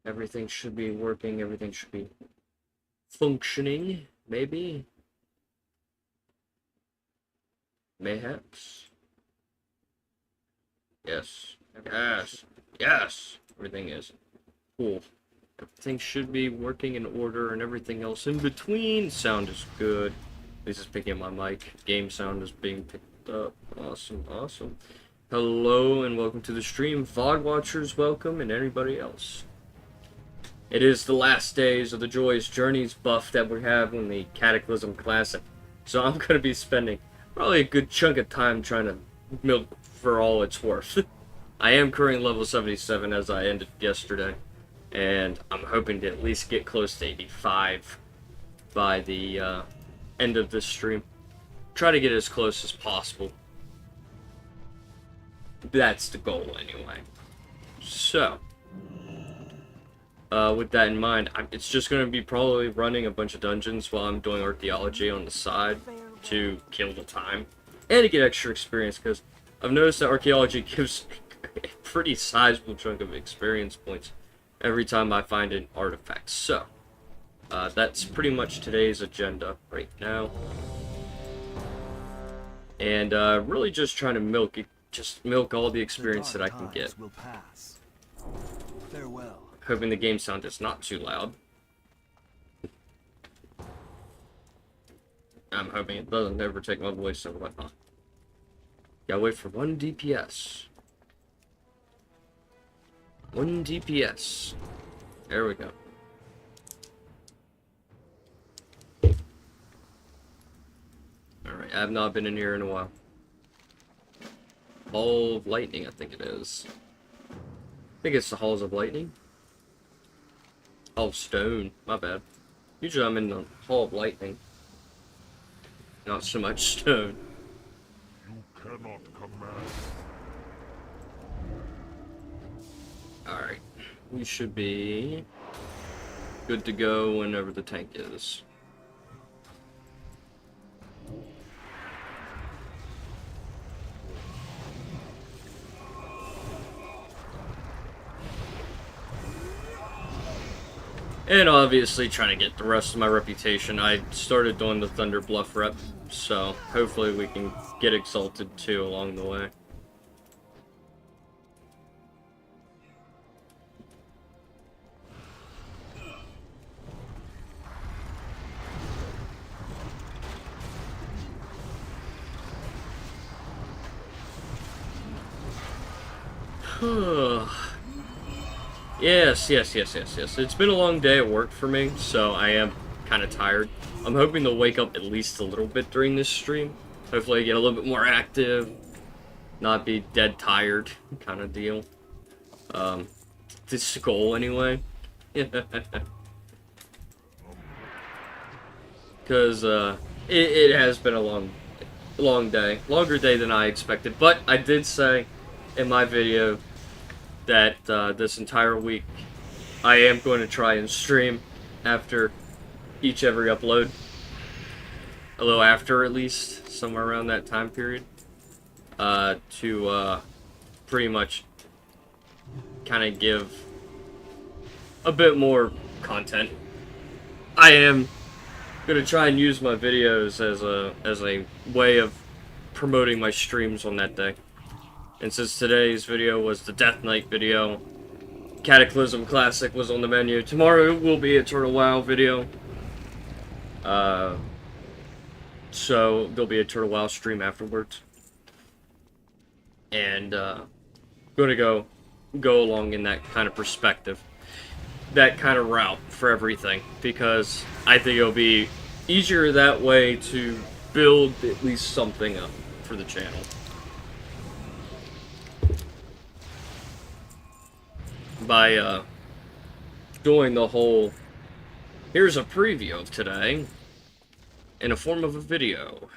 Everything should be working, everything should be functioning, maybe? Mayhaps? Yes. Yes. Yes! Everything is. Cool. Everything should be working in order and everything else in between. Sound is good. At least it's picking up my mic. Game sound is being picked up. Awesome, awesome. Hello and welcome to the stream. VOD watchers, welcome, and anybody else. It is the last days of the Joyous Journeys buff that we have in the Cataclysm Classic. So I'm going to be spending probably a good chunk of time trying to milk for all it's worth. I am currently level 77 as I ended yesterday. And I'm hoping to at least get close to 85 by the end of this stream. Try to get as close as possible. That's the goal anyway. So, with that in mind, it's just going to be probably running a bunch of dungeons while I'm doing archaeology on the side to kill the time and to get extra experience, because I've noticed that archaeology gives a pretty sizable chunk of experience points every time I find an artifact. So, that's pretty much today's agenda right now. And really just trying to milk it, just milk all the experience that I can get. Farewell. Hoping the game sound is not too loud. I'm hoping it doesn't overtake my voice and whatnot. Gotta wait for 1 DPS. 1 DPS. There we go. Alright, I have not been in here in a while. Hall of Lightning, I think it is. I think it's the Halls of Lightning. Hall of Stone, my bad. Usually I'm in the Hall of Lightning. Not so much stone. You cannot command. Alright. We should be good to go whenever the tank is. And obviously trying to get the rest of my reputation. I started doing the Thunder Bluff rep, so hopefully we can get Exalted too along the way. Yes. It's been a long day at work for me, so I am kind of tired. I'm hoping to wake up at least a little bit during this stream. Hopefully I get a little bit more active, not be dead tired kind of deal. This is the goal anyway. Because it has been a long day. Longer day than I expected, but I did say in my video that this entire week I am going to try and stream after every upload. A little after, at least, somewhere around that time period. To pretty much kind of give a bit more content. I am going to try and use my videos as a way of promoting my streams on that day. And since today's video was the Death Knight video, Cataclysm Classic was on the menu. Tomorrow will be a Eternal WoW video. So there'll be a Eternal WoW stream afterwards. And gonna go along in that kind of perspective. That kind of route for everything. Because I think it'll be easier that way to build at least something up for the channel. By doing the whole, here's a preview of today in a form of a video,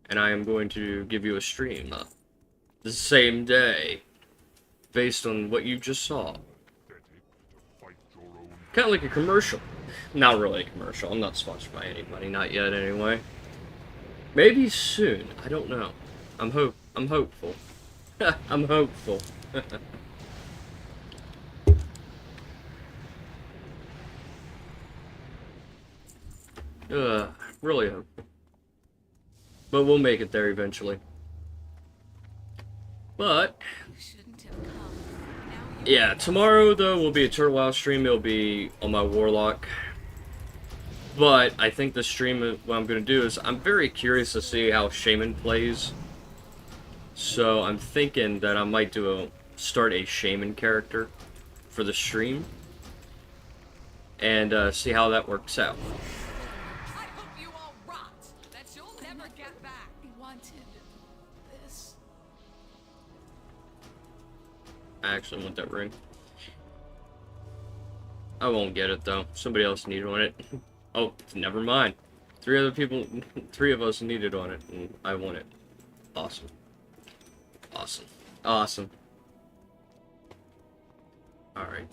and I am going to give you a stream the same day based on what you just saw. Kind of like a commercial. Not really a commercial. I'm not sponsored by anybody, not yet anyway. Maybe soon. I don't know. I'm hopeful. I'm hopeful. Really hope. But we'll make it there eventually. But You shouldn't have come. Now you yeah, tomorrow though will be a Turtle Wow stream. It'll be on my Warlock. But I think the stream, what I'm going to do is, I'm very curious to see how Shaman plays. So I'm thinking that I might start a Shaman character for the stream. And see how that works out. I hope you all rot. That you'll never get back. Wanted this. I actually want that ring. I won't get it though. Somebody else needed on it. Oh, never mind. 3 other people, 3 of us needed on it, and I want it. Awesome. Awesome. Awesome. Alright.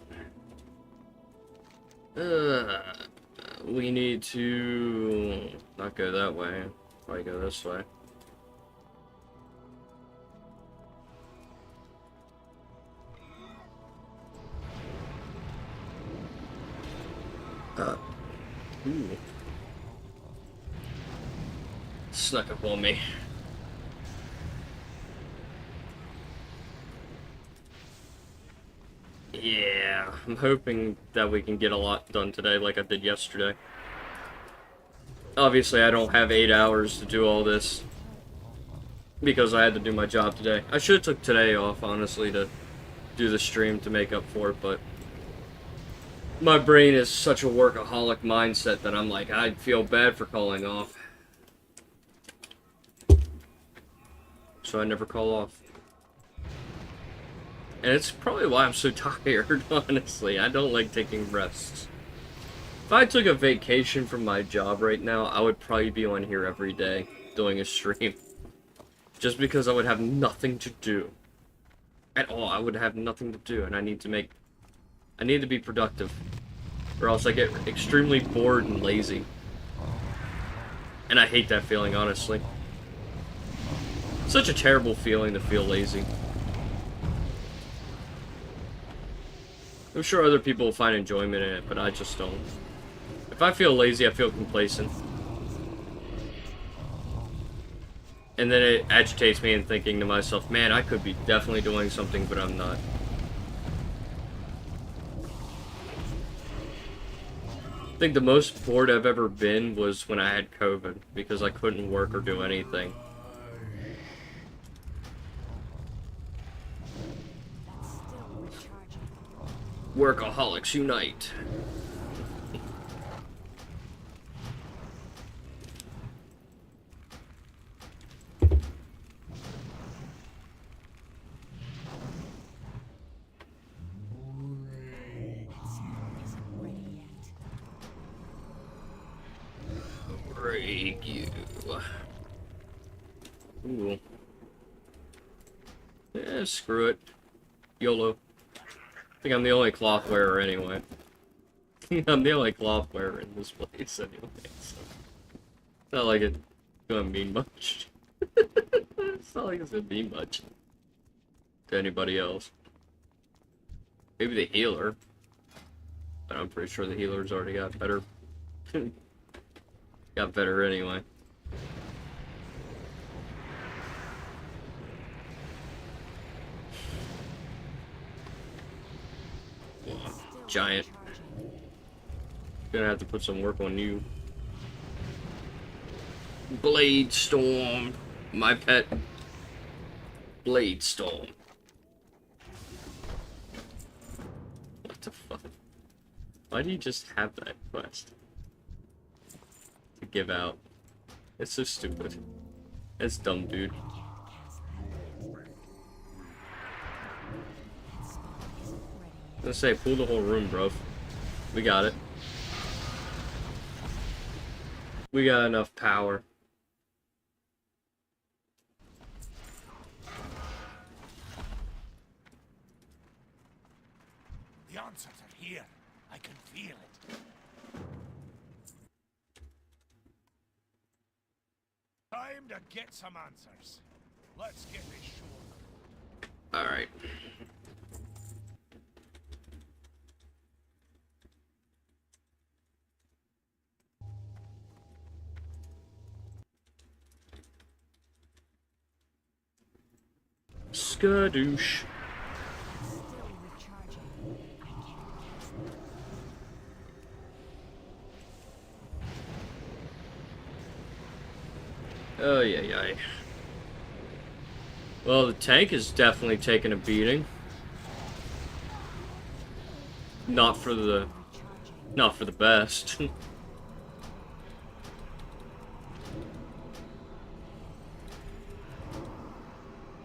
We need to not go that way. Probably go this way. Ooh. Snuck up on me. Yeah, I'm hoping that we can get a lot done today like I did yesterday. Obviously, I don't have 8 hours to do all this because I had to do my job today. I should have took today off, honestly, to do the stream to make up for it, but my brain is such a workaholic mindset that I'm like, I'd feel bad for calling off. So I never call off. And it's probably why I'm so tired, honestly. I don't like taking rests. If I took a vacation from my job right now, I would probably be on here every day doing a stream. Just because I would have nothing to do. At all, I would have nothing to do, and I need to be productive. Or else I get extremely bored and lazy. And I hate that feeling, honestly. Such a terrible feeling to feel lazy. I'm sure other people will find enjoyment in it, but I just don't. If I feel lazy, I feel complacent. And then it agitates me and thinking to myself, man, I could be definitely doing something, but I'm not. I think the most bored I've ever been was when I had COVID, because I couldn't work or do anything. Workaholics unite. Break you. Ooh. Yeah, screw it. YOLO. I think I'm the only cloth wearer anyway. I'm the only cloth wearer in this place anyway, so it's not like it's gonna mean much. It's not like it's gonna mean much to anybody else. Maybe the healer. But I'm pretty sure the healer's already got better. Got better anyway. Giant. Gonna have to put some work on you. Blade Storm. My pet. Blade Storm. What the fuck? Why do you just have that quest? To give out. It's so stupid. It's dumb, dude. I was gonna say, pull the whole room, bro. We got it. We got enough power. The answers are here. I can feel it. Time to get some answers. Let's get this show. Alright. Skadoosh. Still recharging. Oh, yeah. Well, the tank is definitely taking a beating. Not for the best.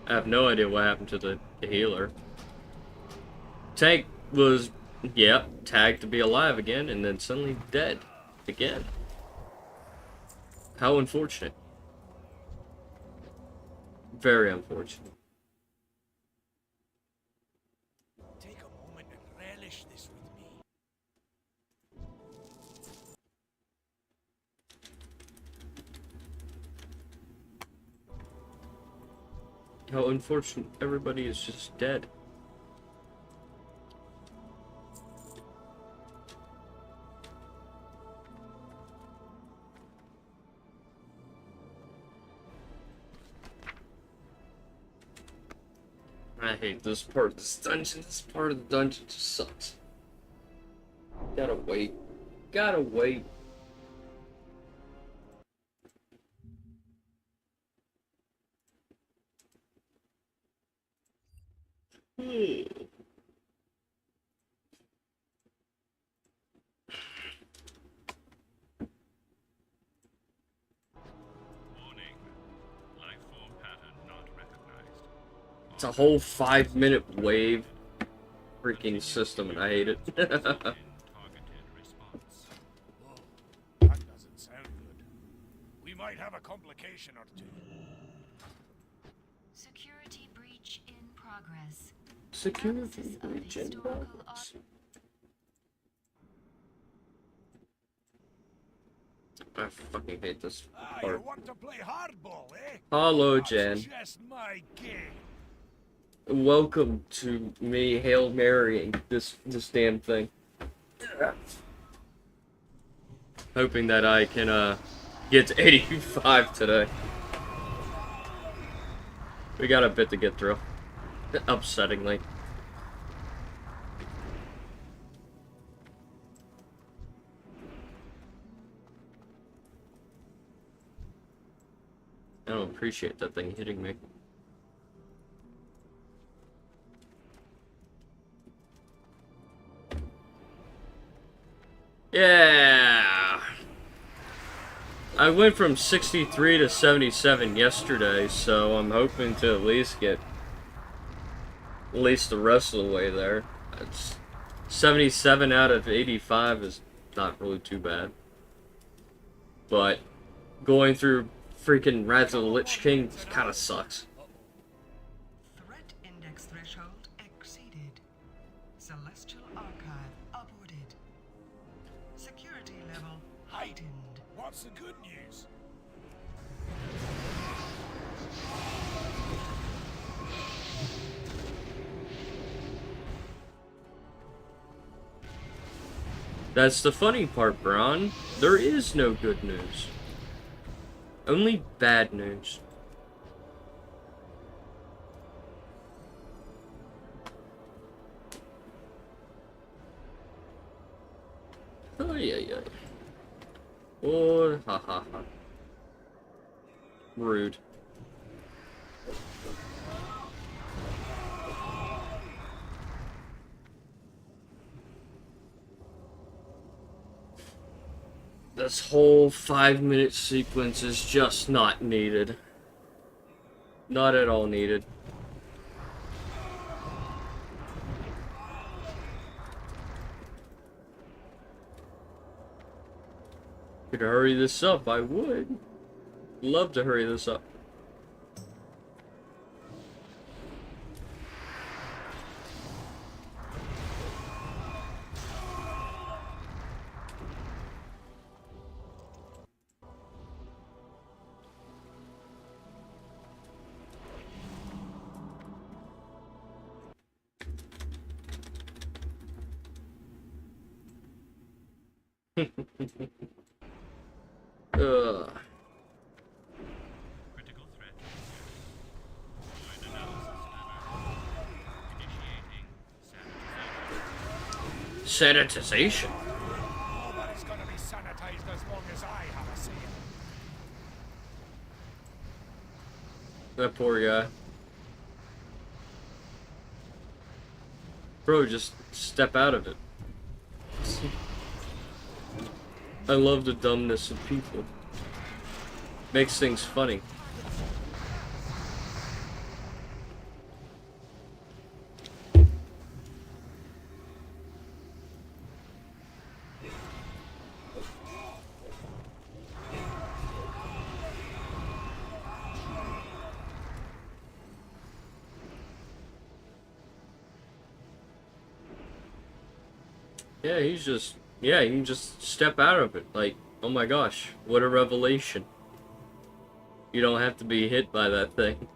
I have no idea what happened to the healer. Tank was, yeah, tagged to be alive again, and then suddenly dead again. How unfortunate. Very unfortunate. Take a moment and relish this with me. How unfortunate everybody is just dead. I hate this part of this dungeon. This part of the dungeon just sucks. Gotta wait. Gotta wait. It's a whole 5-minute wave freaking system, and I hate it. Whoa, that doesn't sound good. We might have a complication or two. Security breach in progress. Security breach in progress. I fucking hate this Ah, you part. want to play hardball, eh? Hello, That's Jen. just my game. Welcome to me Hail Marying this damn thing. Hoping that I can get to 85 today. We got a bit to get through. Upsettingly. I don't appreciate that thing hitting me. Yeah! I went from 63 to 77 yesterday, so I'm hoping to at least get at least the rest of the way there. It's 77 out of 85 is not really too bad. But going through freaking Wrath of the Lich King kind of sucks. Threat index threshold exceeded. Celestial archive uploaded. Security level heightened. What's the good news? That's the funny part, Bron. There is no good news. Only bad news. Oh, yeah. Oh, ha. Rude. This whole 5-minute sequence is just not needed. Not at all needed. Could hurry this up, I would. Love to hurry this up. Ugh. Sanitization. Nobody's gonna be sanitized as long as I have a say. That poor guy. Bro, just step out of it. I love the dumbness of people. Makes things funny. Yeah, he can just step out of it. Like, oh my gosh, what a revelation. You don't have to be hit by that thing.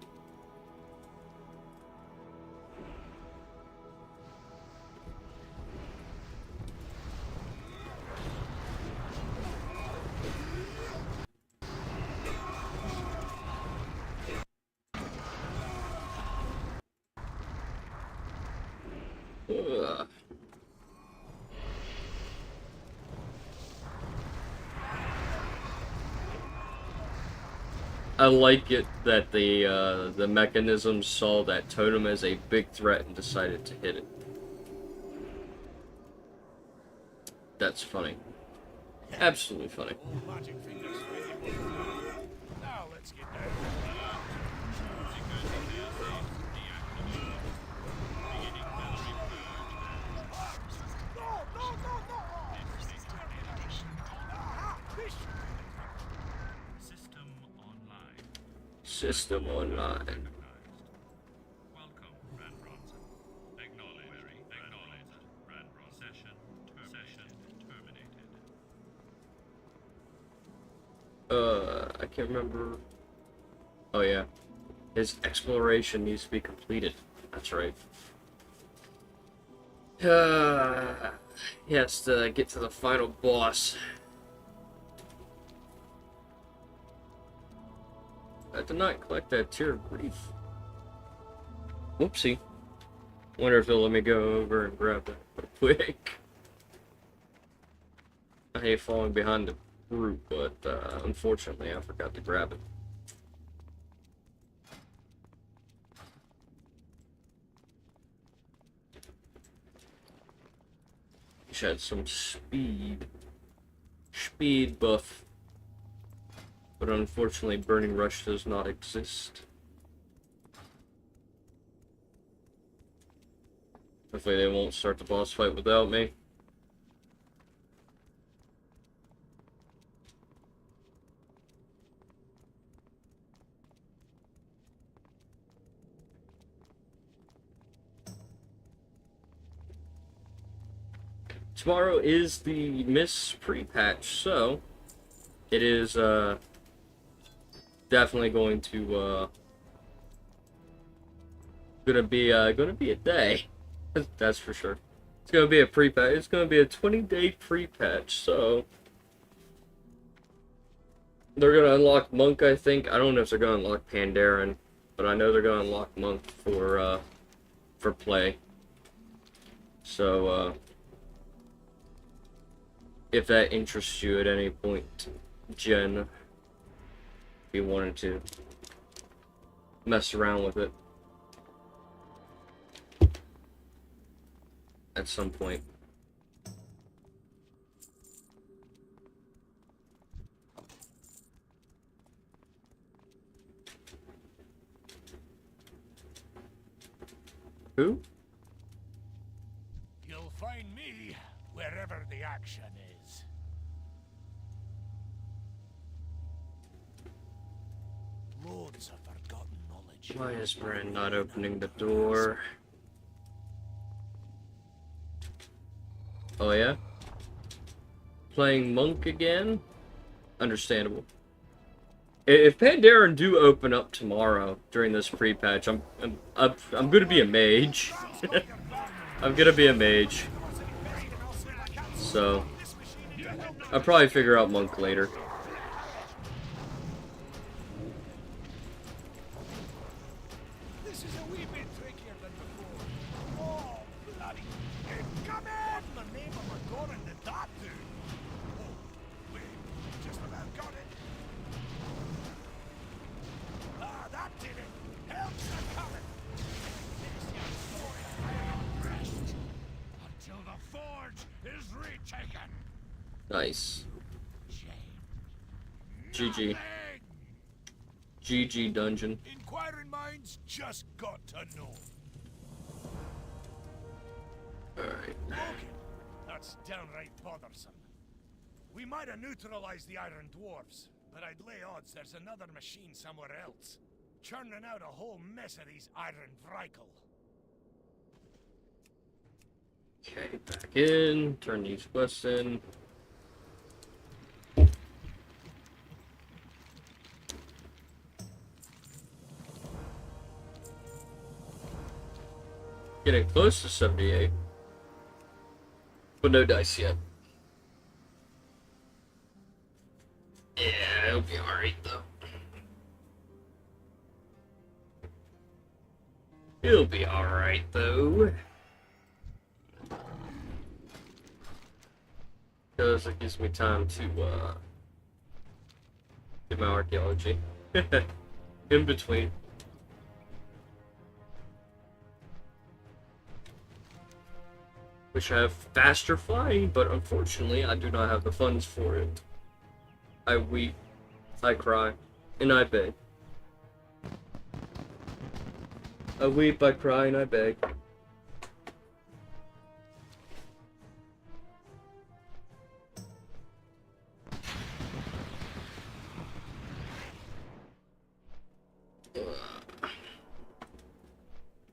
Ugh. I like it that the mechanism saw that totem as a big threat and decided to hit it. That's funny. Absolutely funny. Magic fingers ready. Now let's get down. System online. Welcome, Ran Bronson. Acknowledged. Ran Bronson. Session terminated. I can't remember. Oh yeah. His exploration needs to be completed. That's right. He has to get to the final boss. I did not collect that tear of grief. Whoopsie. Wonder if they'll let me go over and grab that real quick. I hate falling behind the brute, but unfortunately I forgot to grab it. She had some speed buff. But unfortunately, Burning Rush does not exist. Hopefully they won't start the boss fight without me. Tomorrow is the Miss pre-patch, so it is definitely going to gonna be a day. That's for sure. It's gonna be a pre-patch. It's gonna be a 20-day pre-patch. So they're gonna unlock Monk. I think. I don't know if they're gonna unlock Pandaren, but I know they're gonna unlock Monk for play. So if that interests you at any point, Jen, if you wanted to mess around with it at some point. Who? You'll find me wherever the action is. Loads of forgotten knowledge. Why is Bran not opening the door? Oh yeah? Playing Monk again? Understandable. If Pandaren do open up tomorrow during this pre-patch, I'm gonna be a mage. I'm gonna be a mage. So I'll probably figure out Monk later. This is a wee bit trickier than before. Oh, bloody! Come in, my name. till the forge is retaken. Nice. Shame. GG. Nothing. GG dungeon. Inquiring minds just got to know. Alright. Okay, that's downright bothersome. We might have neutralized the Iron Dwarves, but I'd lay odds there's another machine somewhere else, churning out a whole mess of these Iron Vrykle. Okay, back in. Turn these quests in. Getting close to 78. But no dice yet. Yeah, it'll be alright though. It'll be alright though. Because it gives me time to do my archaeology. In between. Wish I have faster flying, but unfortunately I do not have the funds for it. I weep, I cry, and I beg. I weep, I cry, and I beg.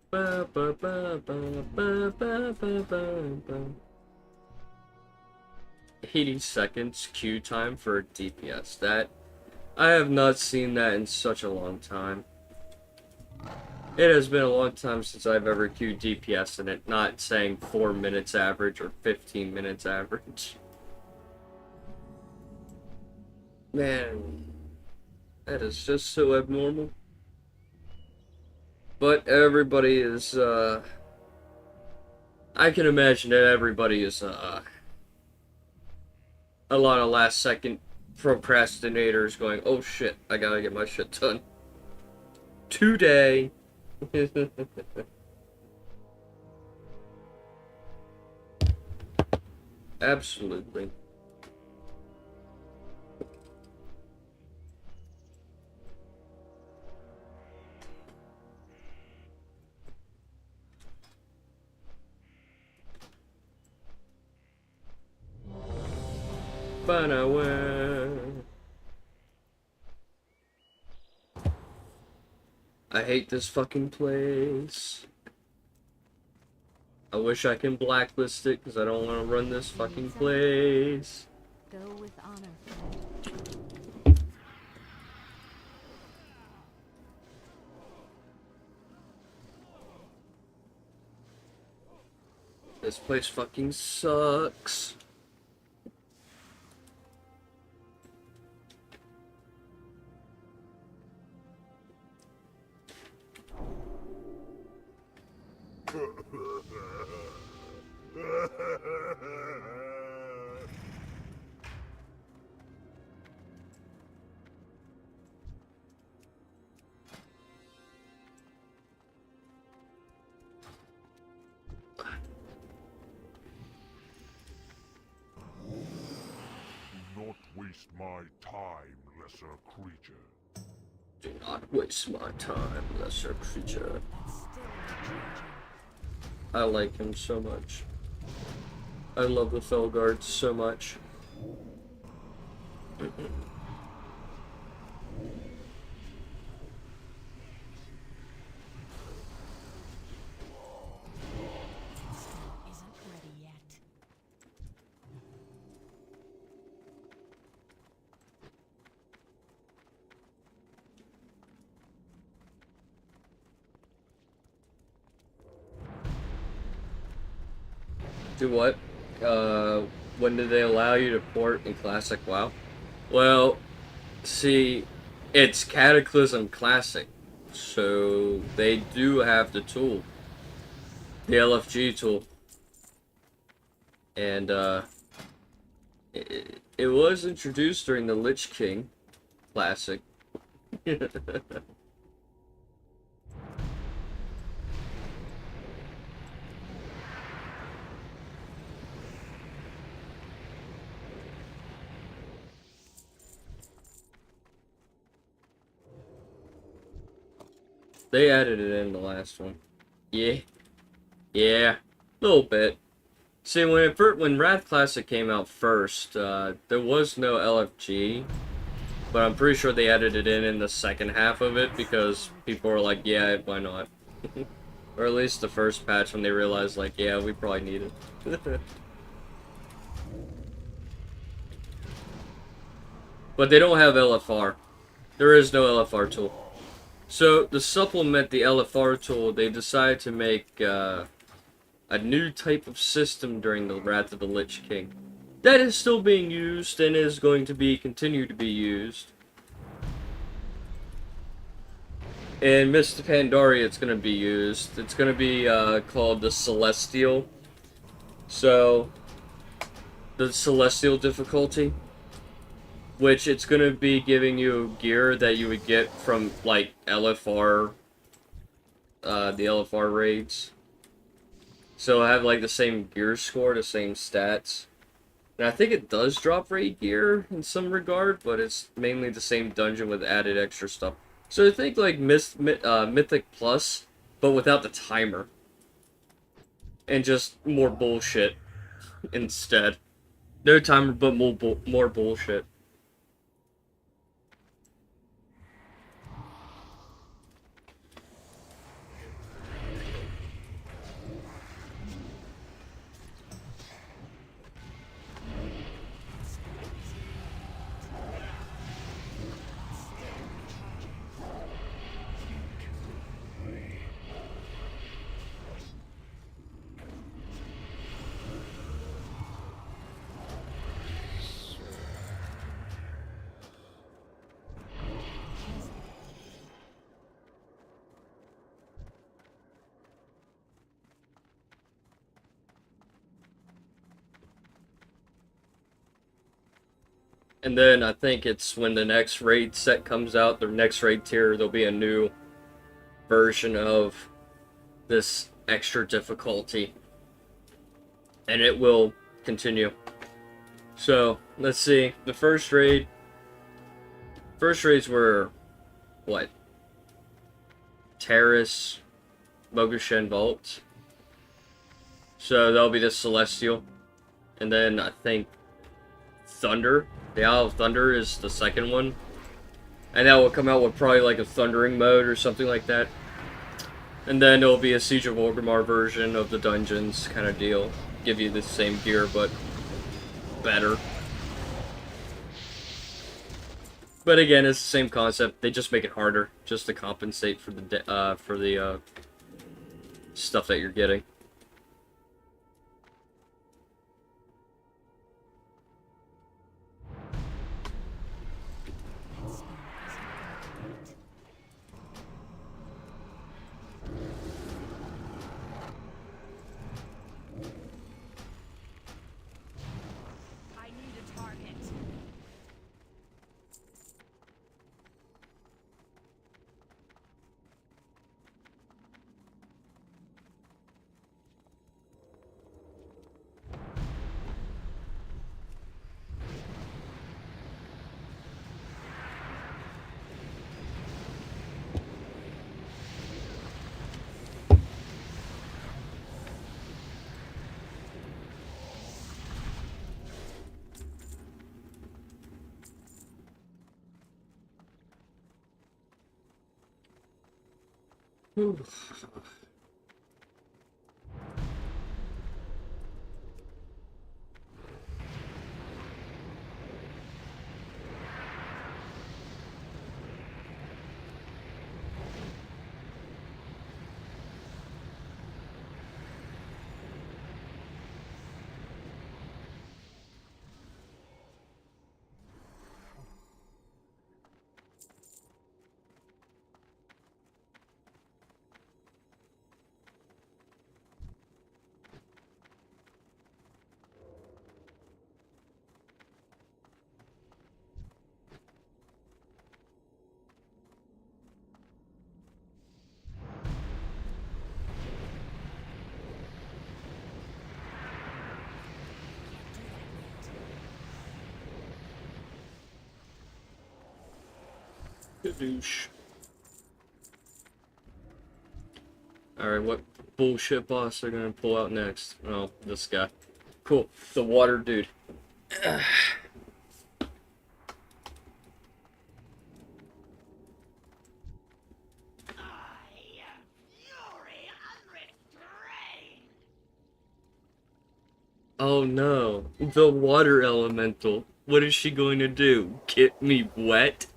Ba, ba, ba, ba, ba, ba, ba, ba. 80 seconds queue time for DPS. That I have not seen that in such a long time. It has been a long time since I've ever queued DPS in it, not saying 4 minutes average or 15 minutes average. Man, that is just so abnormal. But everybody is, I can imagine that everybody is, a lot of last second procrastinators going, oh shit, I gotta get my shit done today. Absolutely. I hate this fucking place. I wish I can blacklist it because I don't want to run this fucking place. Go with honor. This place fucking sucks. Not waste my time, lesser creature. Do not waste my time, lesser creature. I like him so much. I love the Felguards so much. Isn't ready yet. Do what? When did they allow you to port in Classic WoW? Well, see, it's Cataclysm Classic, so they do have the tool. The LFG tool. And, it was introduced during the Lich King Classic. They added it in the last one. Yeah. Yeah. A little bit. See, when Wrath Classic came out first, there was no LFG, but I'm pretty sure they added it in the second half of it because people were like, yeah, why not? Or at least the first patch when they realized, like, yeah, we probably need it. But they don't have LFR. There is no LFR tool. So, to supplement the LFR tool, they decided to make a new type of system during the Wrath of the Lich King. That is still being used and is going to be continue to be used. In Mist of Pandaria, it's going to be used. It's going to be called the Celestial. So, the Celestial difficulty, which it's going to be giving you gear that you would get from, like, LFR, the LFR raids. So I have, like, the same gear score, the same stats. And I think it does drop raid gear in some regard, but it's mainly the same dungeon with added extra stuff. So I think, like, Mythic Plus, but without the timer. And just more bullshit instead. No timer, but more bullshit. And then I think it's when the next raid set comes out, the next raid tier, there'll be a new version of this extra difficulty. And it will continue. So, let's see. The first raids were, what? Terrace, Mogushen Vault. So that'll be the Celestial. And then I think Thunder. The Isle of Thunder is the second one. And that will come out with probably like a thundering mode or something like that. And then it'll be a Siege of Orgrimmar version of the dungeons kind of deal. Give you the same gear, but better. But again, it's the same concept. They just make it harder, just to compensate for the stuff that you're getting. I need a target. Douche. Alright, what bullshit boss are gonna pull out next? Oh, this guy. Cool. The water dude. Oh no. The water elemental. What is she going to do? Get me wet?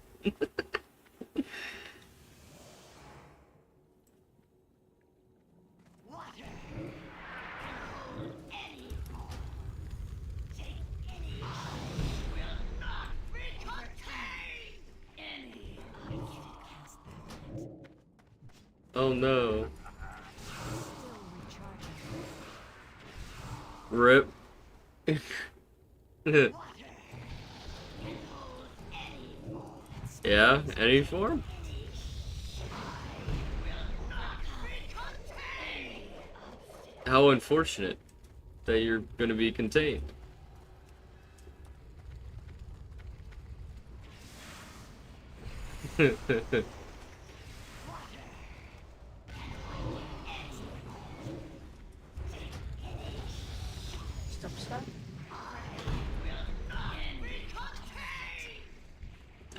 Oh no. Rip. Yeah, any form? How unfortunate that you're gonna be contained.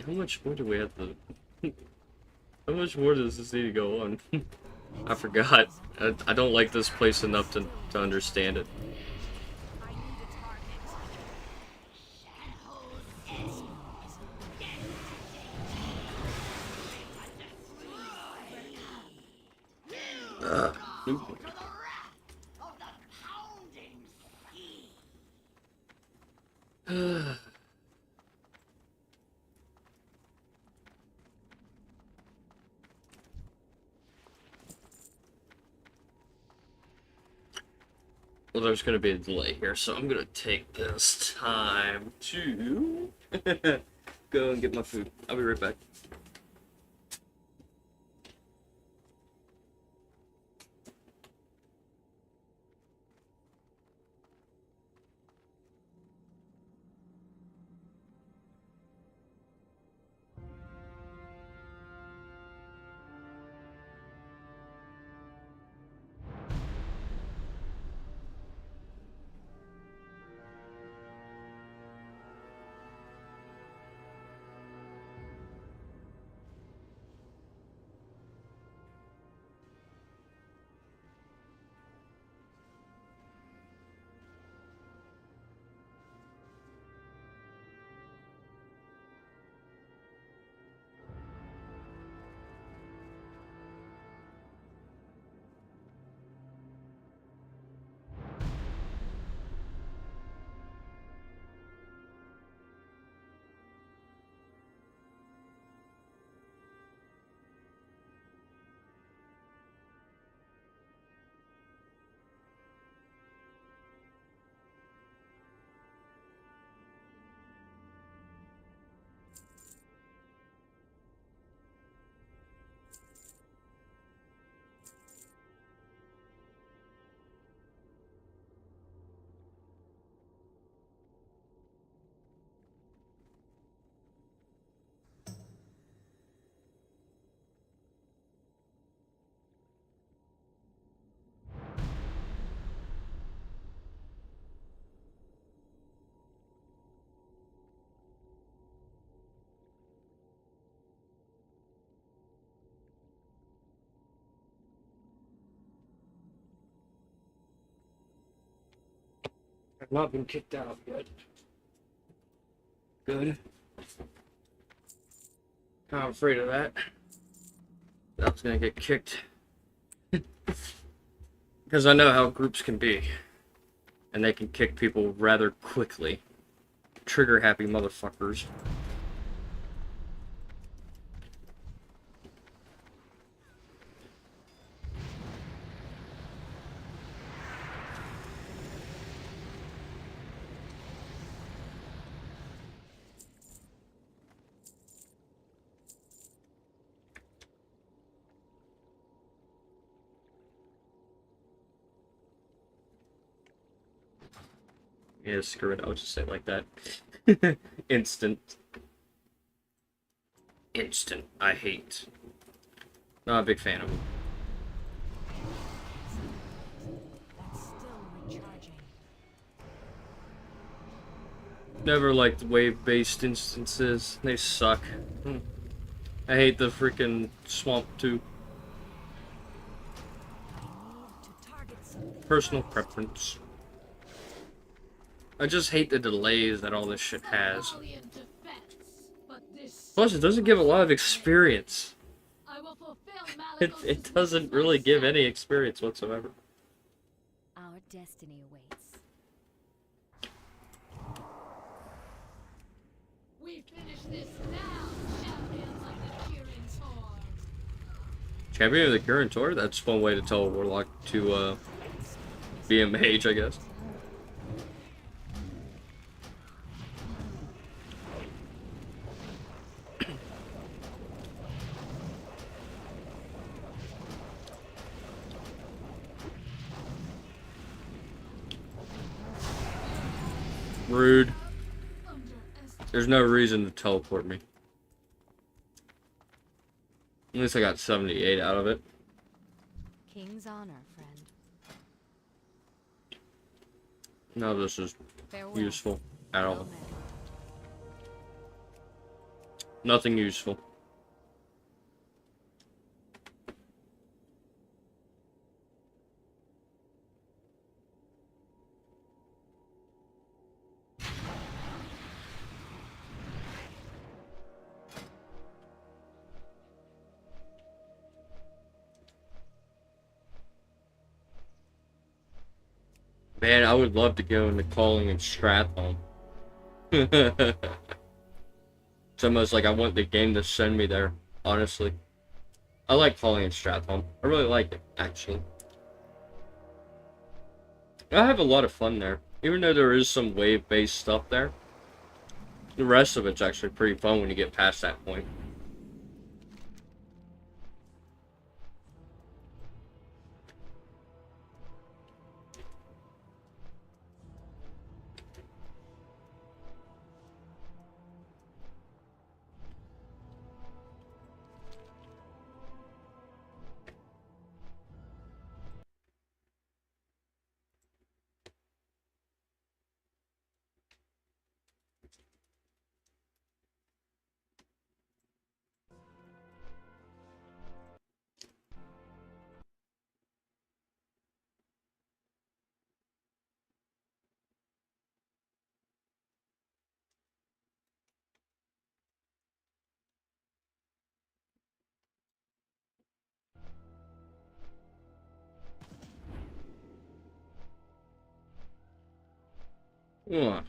How much more do we have to... How much more does this need to go on? I forgot. I don't like this place enough to understand it. Nope. Well, there's going to be a delay here, so I'm going to take this time to go and get my food. I'll be right back. I've not been kicked out yet. Good. I'm afraid of that. I was gonna get kicked. Because I know how groups can be. And they can kick people rather quickly. Trigger happy motherfuckers. Yeah, screw it, I'll just say it like that. Instant. Instant. I hate. Not a big fan of them. Never liked wave-based instances. They suck. I hate the freaking swamp too. To target something. Personal preference. I just hate the delays that all this shit has. Valiant defense, but this Plus, it doesn't give a lot of experience. I will fulfill It Malygos's doesn't wish really give myself. any experience whatsoever. Our destiny awaits. We finish this now, champions of the Kirin Tor. Champion of the current tour? That's one way to tell a warlock to be a mage, I guess. Rude. There's no reason to teleport me. At least I got 78 out of it. King's honor, friend. None of this is Farewell. useful at all. Well met. Nothing useful. Man, I would love to go into calling and Stratholme. It's almost like I want the game to send me there, honestly. I like calling and Stratholme. I really like it, actually. I have a lot of fun there. Even though there is some wave-based stuff there, the rest of it's actually pretty fun when you get past that point. Ugh.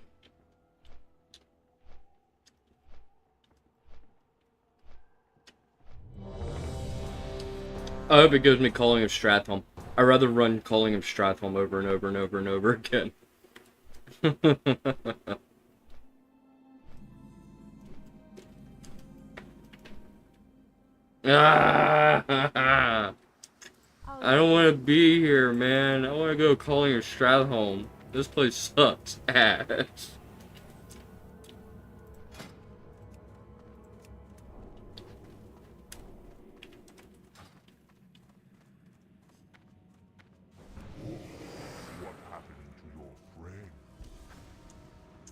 I hope it gives me calling of Stratholme. I'd rather run calling of Stratholme over and over and over and over again. Ah, I don't want to be here, man. I want to go calling of Stratholme. This place sucks ass.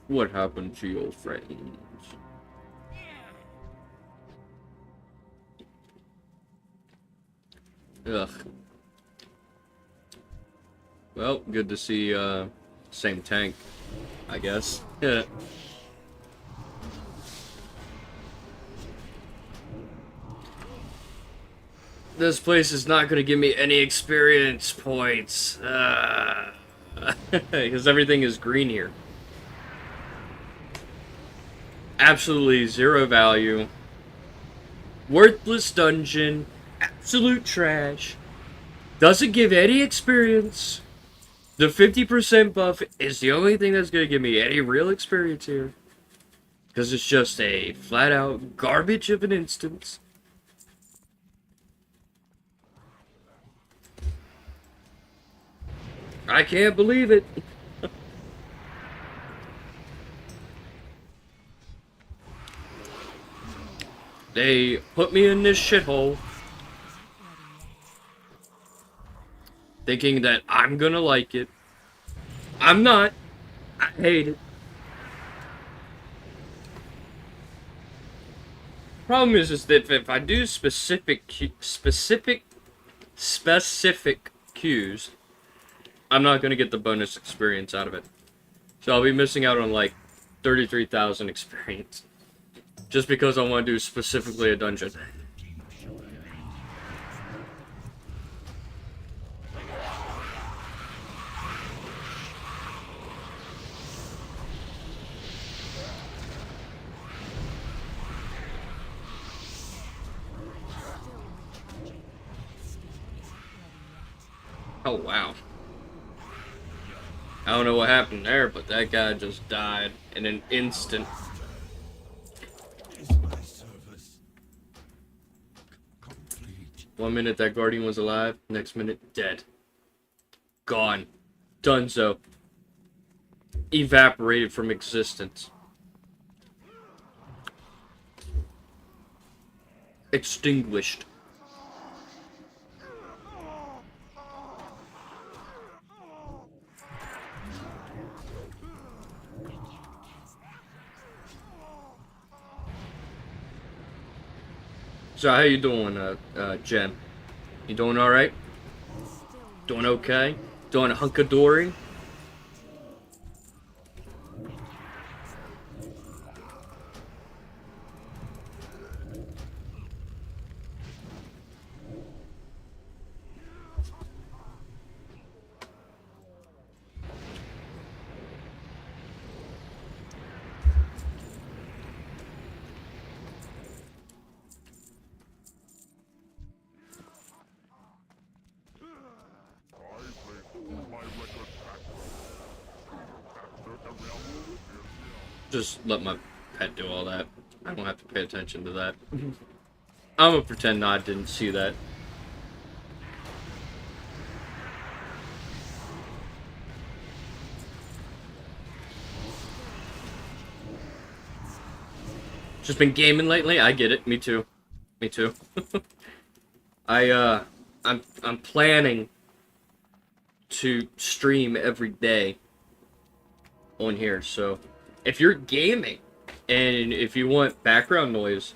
What happened to your friends? Ugh. Well, good to see, same tank, I guess. Yeah. This place is not going to give me any experience points. Because everything is green here. Absolutely zero value. Worthless dungeon. Absolute trash. Doesn't give any experience. The 50% buff is the only thing that's going to give me any real experience here. Because it's just a flat out garbage of an instance. I can't believe it. They put me in this shithole thinking that I'm gonna like it. I'm not. I hate it. problem is that if I do specific cues, I'm not gonna get the bonus experience out of it. So I'll be missing out on like 33,000 experience just because I want to do specifically a dungeon. Oh wow. I don't know what happened there, but that guy just died in an instant. Is my service complete? 1 minute that guardian was alive, next minute dead. Gone. Dunzo. Evaporated from existence. Extinguished. So how you doing, Jen? You doing alright? Doing okay? Doing a hunkadory? Just let my pet do all that. I don't have to pay attention to that. I'm gonna pretend I didn't see that. Just been gaming lately? I get it. Me too. Me too. I'm planning to stream every day on here, so if you're gaming and if you want background noise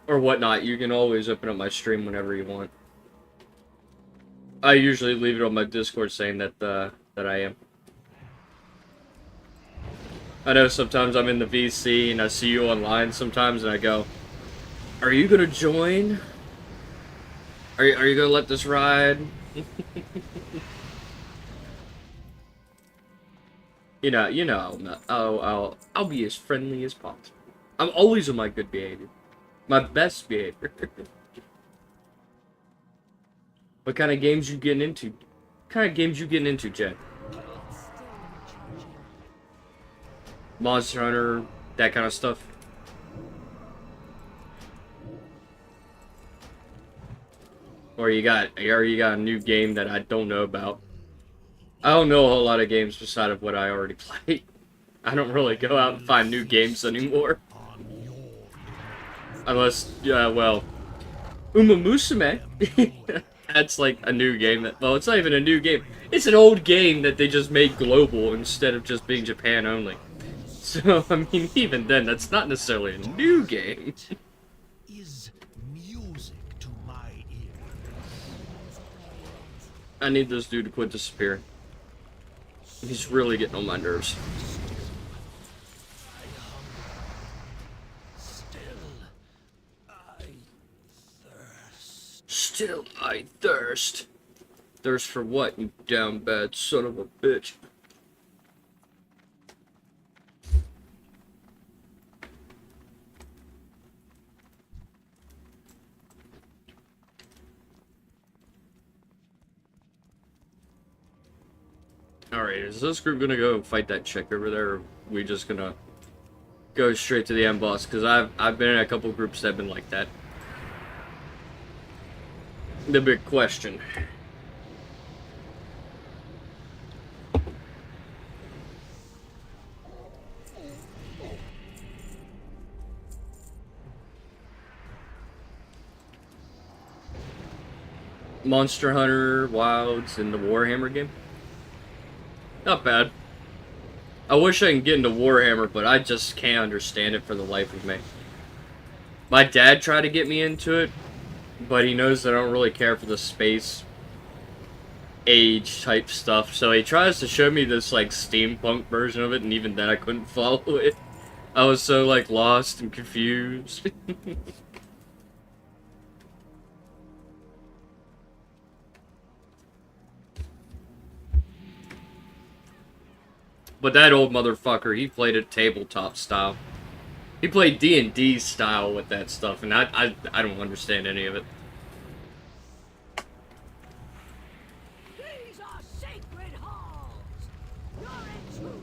or whatnot, you can always open up my stream whenever you want. I usually leave it on my Discord saying that that I am. I know sometimes I'm in the VC and I see you online sometimes and I go, are you gonna join? Are you gonna let this ride? I'll be as friendly as possible. I'm always on my good behavior. My best behavior. What kind of games you getting into? What kind of games you getting into, Jen? Monster Hunter, that kind of stuff. Or you got a new game that I don't know about. I don't know a whole lot of games beside of what I already play. I don't really go out and find new games anymore. Unless, well, Uma Musume. That's like a new game that, well, it's not even a new game. It's an old game that they just made global instead of just being Japan only. So, I mean, even then, that's not necessarily a new game. Is music to my ears. I need this dude to quit disappearing. He's really getting on my nerves. Still I thirst. Thirst for what, you down bad son of a bitch? Alright, is this group gonna go fight that chick over there, or are we just gonna go straight to the end boss? Because I've been in a couple groups that have been like that. The big question. Monster Hunter, Wilds, and the Warhammer game. Not bad. I wish I could get into Warhammer, but I just can't understand it for the life of me. My dad tried to get me into it, but he knows that I don't really care for the space age type stuff, so he tries to show me this like steampunk version of it, and even then I couldn't follow it. I was so like lost and confused. But that old motherfucker, he played it tabletop style. He played D&D style with that stuff, and I don't understand any of it. These are sacred halls. Your intrusion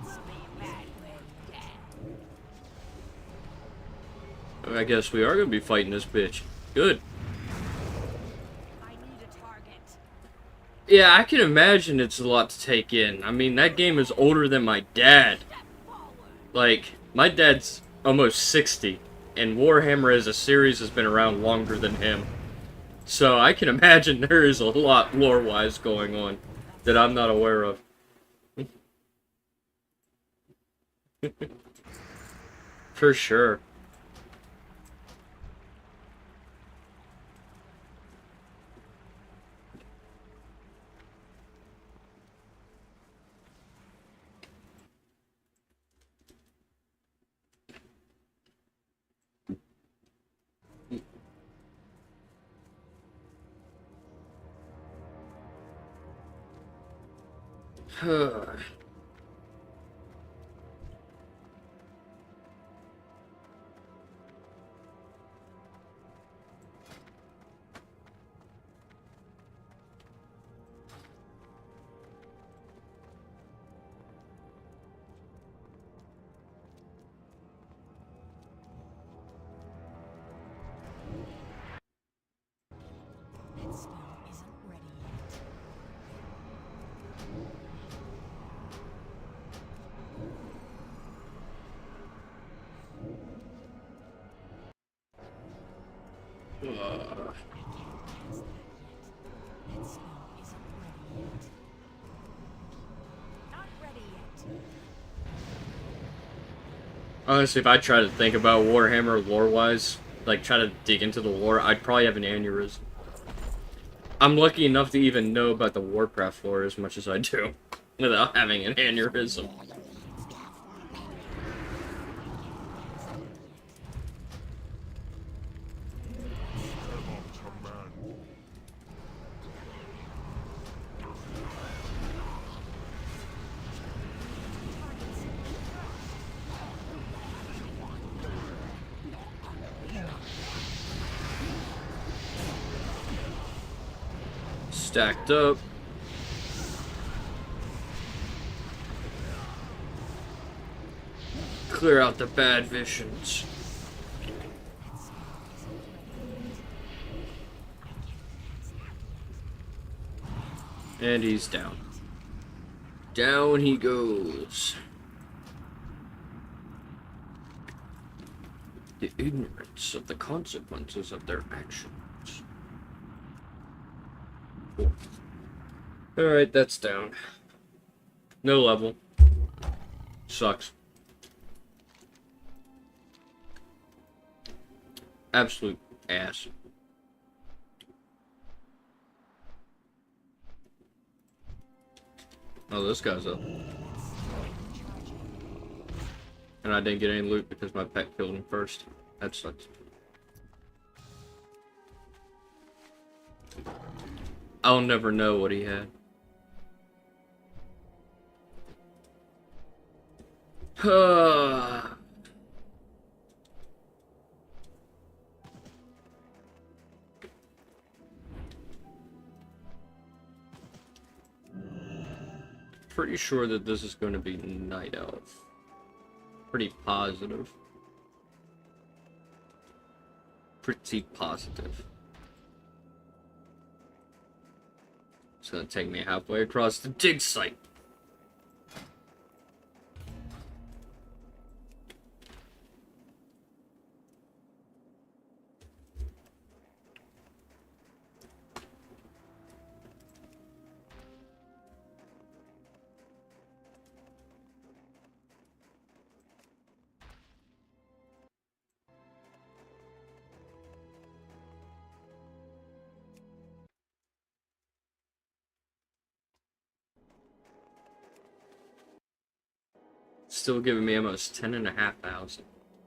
will be met with death. I guess we are gonna be fighting this bitch. Good. I need a target. Yeah, I can imagine it's a lot to take in. I mean, that game is older than my dad. Step forward. Like, my dad's almost 60, and Warhammer as a series has been around longer than him. So I can imagine there is a lot lore-wise going on that I'm not aware of. For sure. That spell isn't ready yet. That spell isn't ready yet. Not ready yet. Honestly, if I try to think about Warhammer lore-wise, like try to dig into the lore, I'd probably have an aneurysm. I'm lucky enough to even know about the Warcraft lore as much as I do, without having an aneurysm. Stacked up. Clear out the bad visions. And he's down. Down he goes. The ignorance of the consequences of their actions. Cool. Alright, that's down. No level. Sucks. Absolute ass. Oh, this guy's up. And I didn't get any loot because my pet killed him first. That sucks. I'll never know what he had. Pretty sure that this is going to be Night Elf. Pretty positive. Pretty positive. It's gonna take me halfway across the dig site. still giving me almost 10,500.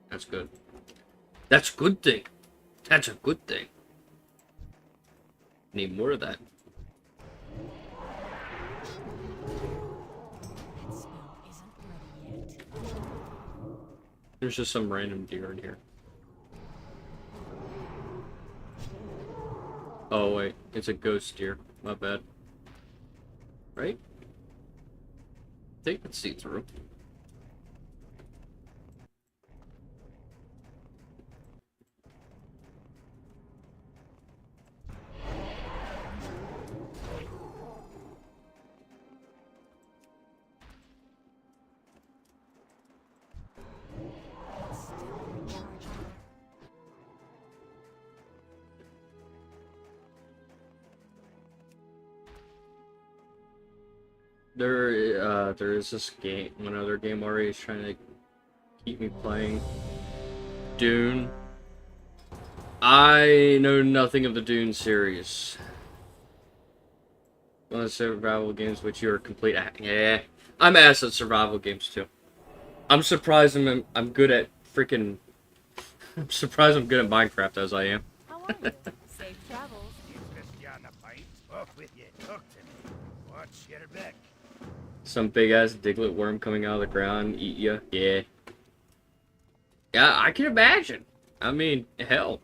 That's good. That's a good thing. That's a good thing. Need more of that. That spell isn't ready yet. There's just some random deer in here. Oh wait, it's a ghost deer. My bad. Right? I think I can see through. It's still recharging. There is this game, one other game already is trying to keep me playing. Dune. I know nothing of the Dune series. One of the survival games which you are complete. Yeah, I'm ass at survival games too. I'm surprised I'm good at freaking. I'm surprised I'm good at Minecraft as I am. How are you? Safe travels. Christiana fight. Off with you. Talk to me. Watch your back. Some big ass diglet worm coming out of the ground, eat ya. Yeah. Yeah, I can imagine. I mean, hell.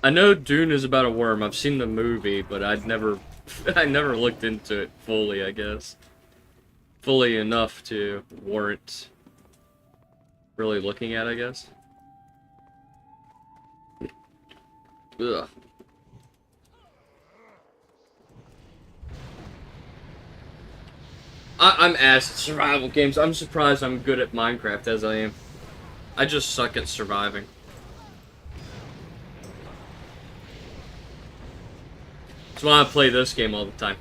I know Dune is about a worm. I've seen the movie, but I never looked into it fully, I guess. Fully enough to warrant really looking at, I guess. Ugh. I'm ass at survival games. I'm surprised I'm good at Minecraft as I am. I just suck at surviving. That's why I play this game all the time.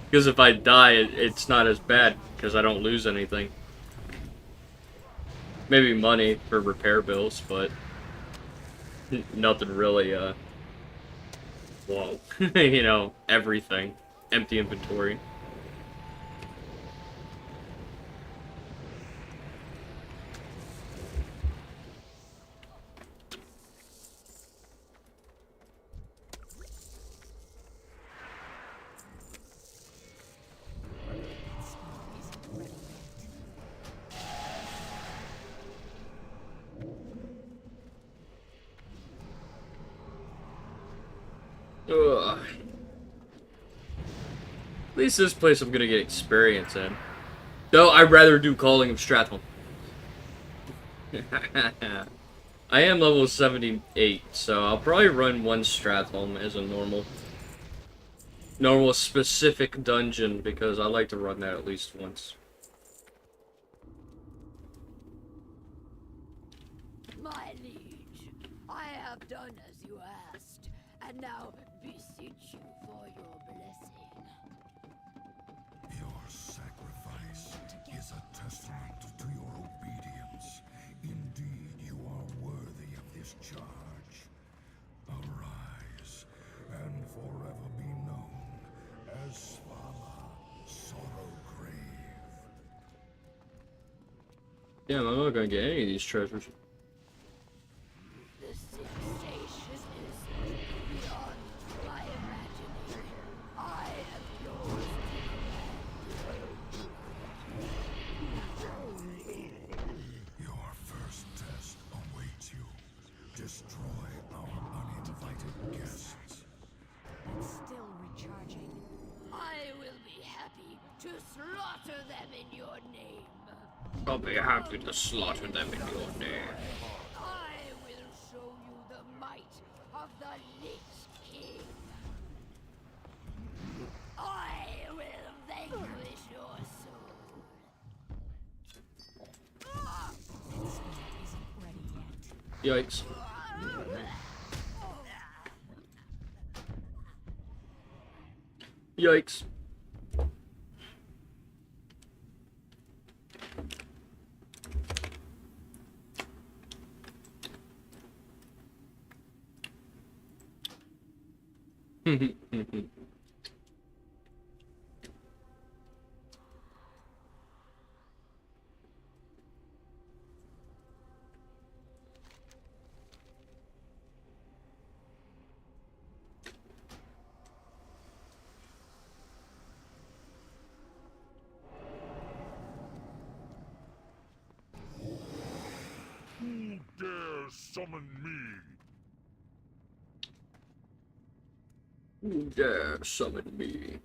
Because if I die, it's not as bad, because I don't lose anything. Maybe money for repair bills, but nothing really, whoa. You know, everything. Empty inventory. That spell isn't ready yet. Ugh. At least this place I'm gonna get experience in. Though I'd rather do Calling of Stratholme. I am level 78, so I'll probably run one Stratholme as a normal specific dungeon, because I like to run that at least once. My liege, I have done as you asked, and now beseech you for your blessing. Your sacrifice is a testament to your obedience. Indeed, you are worthy of this charge. Arise, and forever be known as Svala Sorrowgrave. Damn, I'm not gonna get any of these treasures. The sensation is beyond my imagining. I am yours Your first test awaits you. Destroy our uninvited guests. It's still recharging. I will be happy to slaughter them in your name. I'll be happy to slaughter them in your name. I will show you the might of the Lich King. I will vanquish your soul. That spell isn't ready yet. Yikes. Yikes. summon me. Who dare summon me?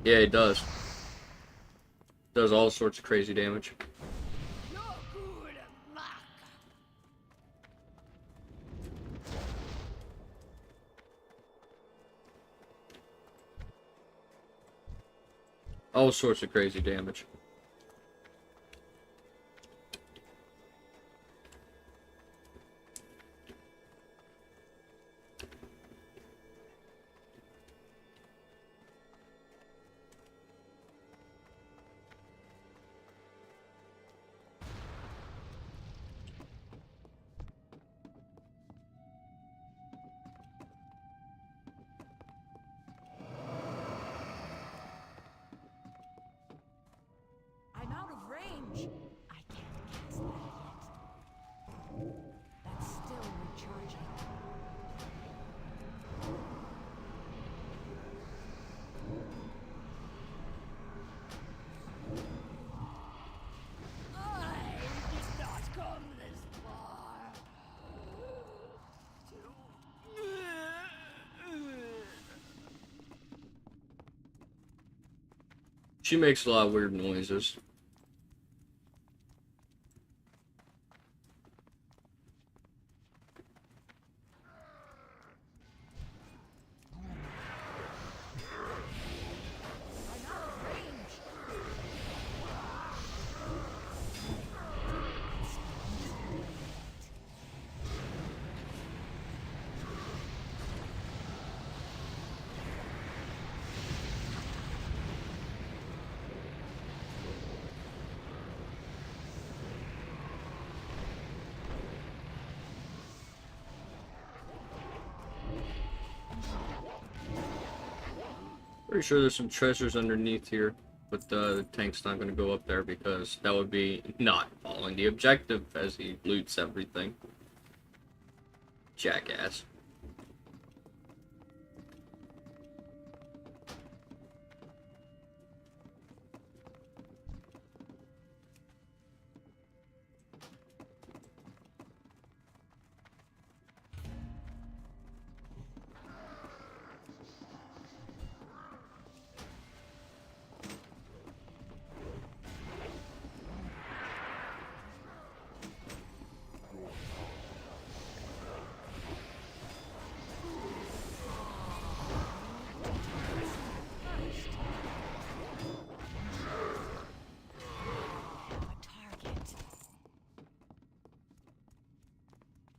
Yeah, it does. Does all sorts of crazy damage. You're good, Mac. All sorts of crazy damage. I'm out of range. I can't cast that yet. That's still recharging. I did not come this far. She makes a lot of weird noises. I'm out of range. Pretty sure there's some treasures underneath here, but the tank's not going to go up there because that would be not following the objective as he loots everything. Jackass. A target.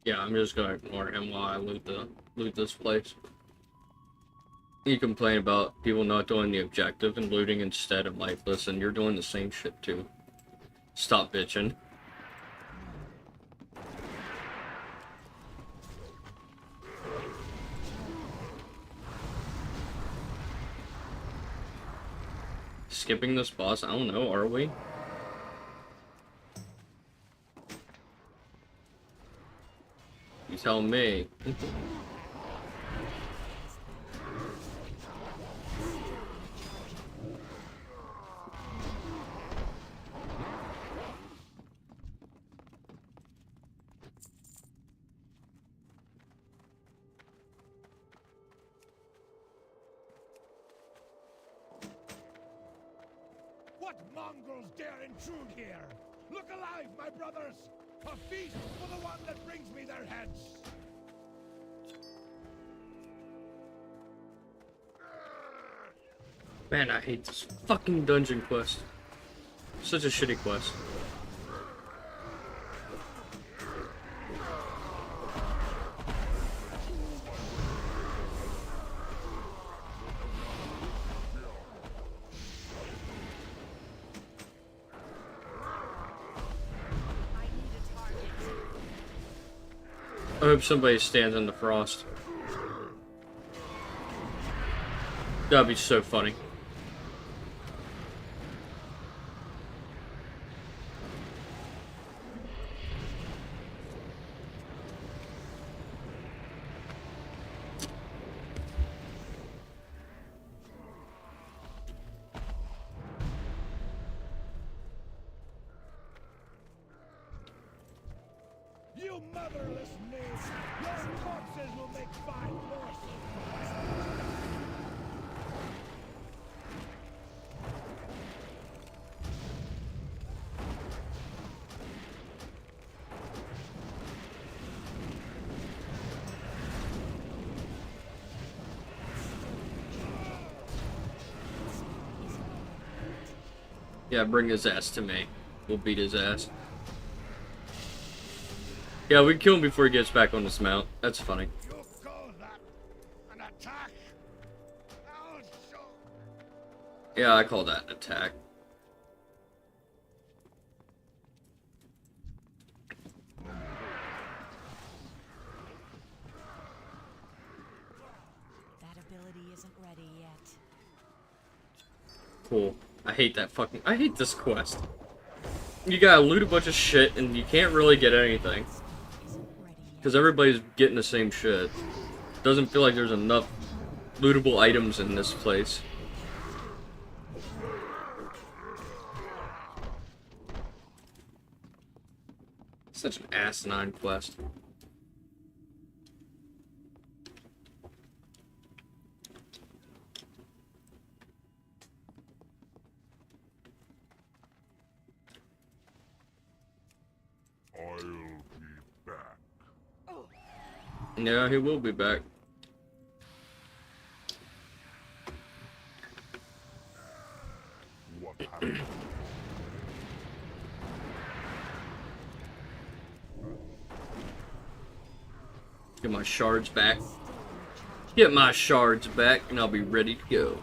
Yeah, I'm just gonna ignore him while I loot this place. You complain about people not doing the objective and looting instead. I'm like, listen, you're doing the same shit too. Stop bitching. Skipping this boss? I don't know, are we? You tell me. What mongrels dare intrude here? Look alive, my brothers! A feast for the one that brings me their heads! Man, I hate this fucking dungeon quest. Such a shitty quest. I need a target. I hope somebody stands in the frost. That'd be so funny. You You motherless knaves! Your corpses will make fine morsels! Yeah, bring his ass to me. We'll beat his ass. Yeah, we kill him before he gets back on this mount. That's funny. You call that an attack? I'll show. Yeah, I call that an attack. That ability isn't ready yet. Cool. I hate this quest. You gotta loot a bunch of shit and you can't really get anything. Isn't ready yet. Because everybody's getting the same shit. Doesn't feel like there's enough lootable items in this place. Such an asinine quest. I'll be back. Yeah, he will be back. What happened? Get my shards back. Get my shards back, and I'll be ready to go.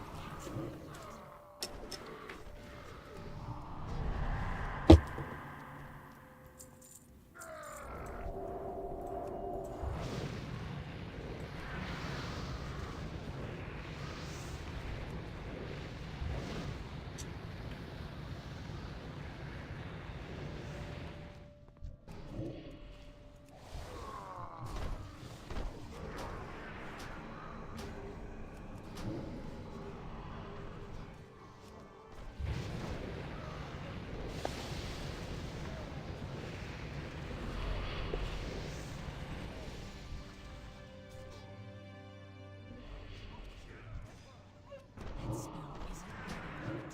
That spell isn't ready yet.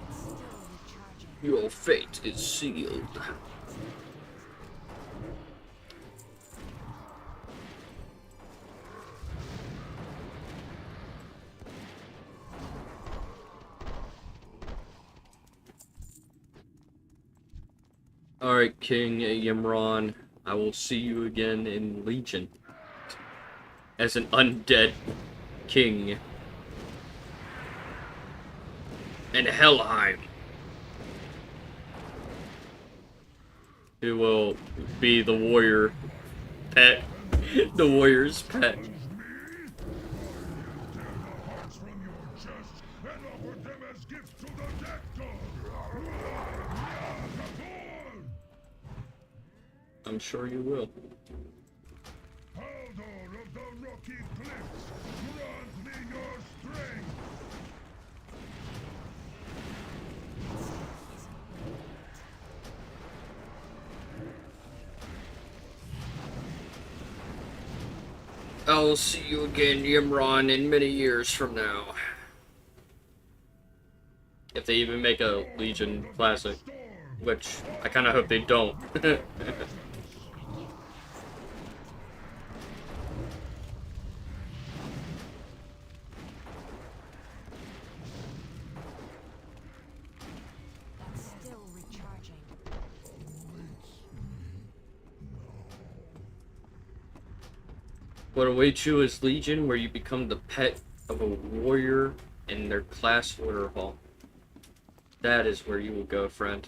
It's still recharging. Your fate is sealed. Alright, King Yimron, I will see you again in Legion. As an undead king. In Helheim. Who will be the warrior pet. The warrior's pet. Hearts from your chest and offer them as gifts to the death god. I'm sure you will. Haldor of the rocky cliffs, grant me your strength. I'll see you again, Yimron, in many years from now. If they even make a Legion Classic. Which, I kinda hope they don't. That's still recharging. What awaits you is Legion, where you become the pet of a warrior in their class order hall. That is where you will go, friend.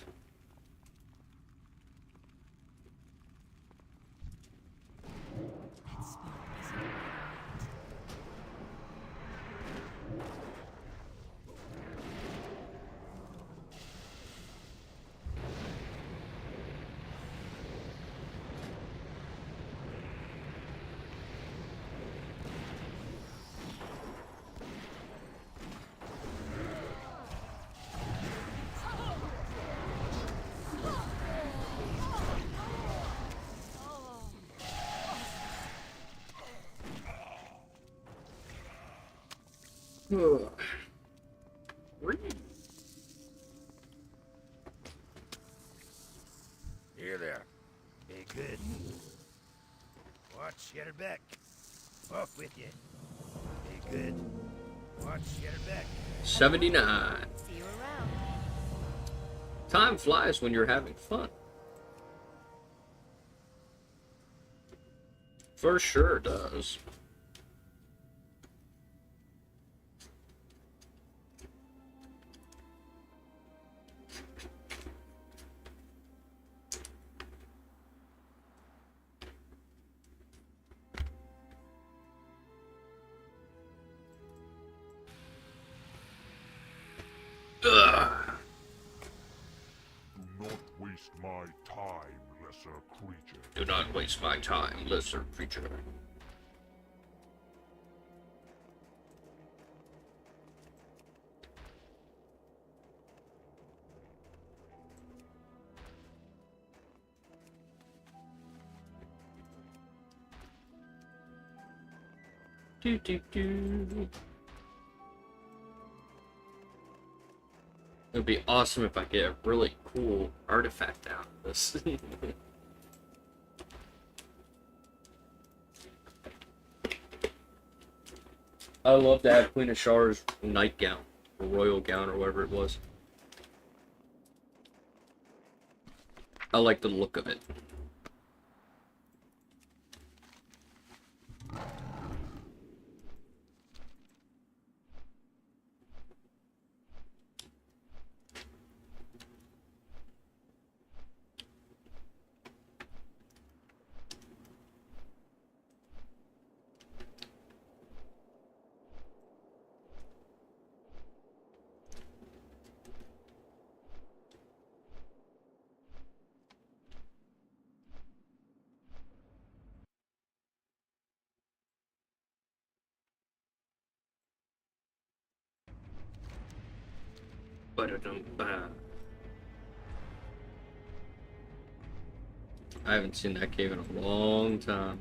That spell isn't ready yet. Ugh. Here there. Hey, good. Watch your back. Off with you. Hey, good. Watch your back. 79. See you around. Time flies when you're having fun. For sure does. Ugh. Do not waste my time, lesser creature. Do not waste my time, lesser creature. Do do do. It would be awesome if I get a really cool artifact out of this. I love to have Queen of Shar's nightgown, or royal gown, or whatever it was. I like the look of it. Ba-da-dum-ba. I haven't seen that cave in a long time.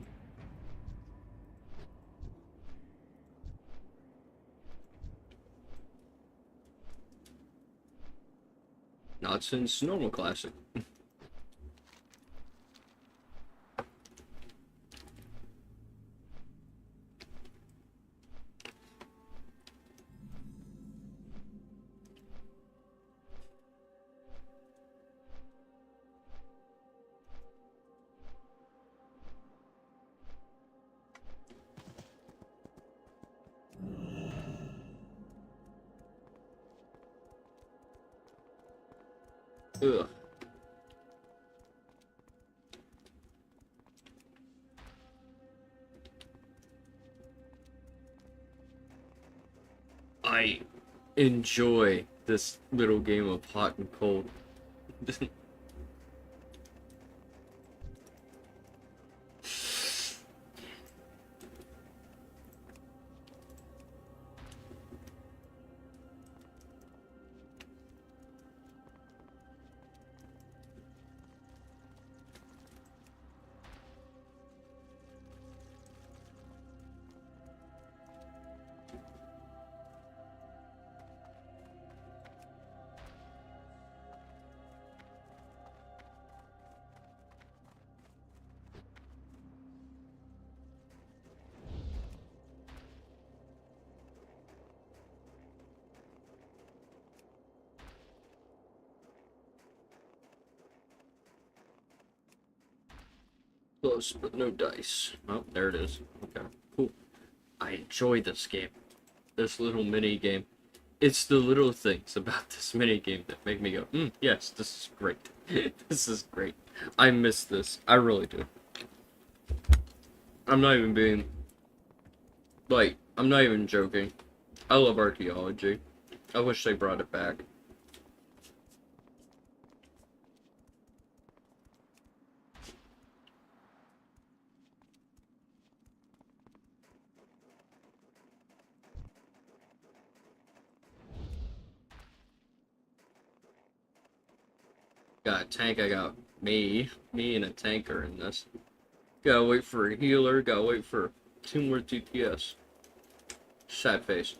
Not since normal classic. Ugh. I enjoy this little game of hot and cold. Close, but no dice. Oh, there it is. Okay, cool. I enjoy this game. This little mini game. It's the little things about this mini game that make me go, yes, this is great. This is great. I miss this. I really do. I'm not even being, like, I'm not even joking. I love archaeology. I wish they brought it back. Got a tank, I got me and a tanker in this. Gotta wait for a healer, gotta wait for 2 more DPS. Sad face.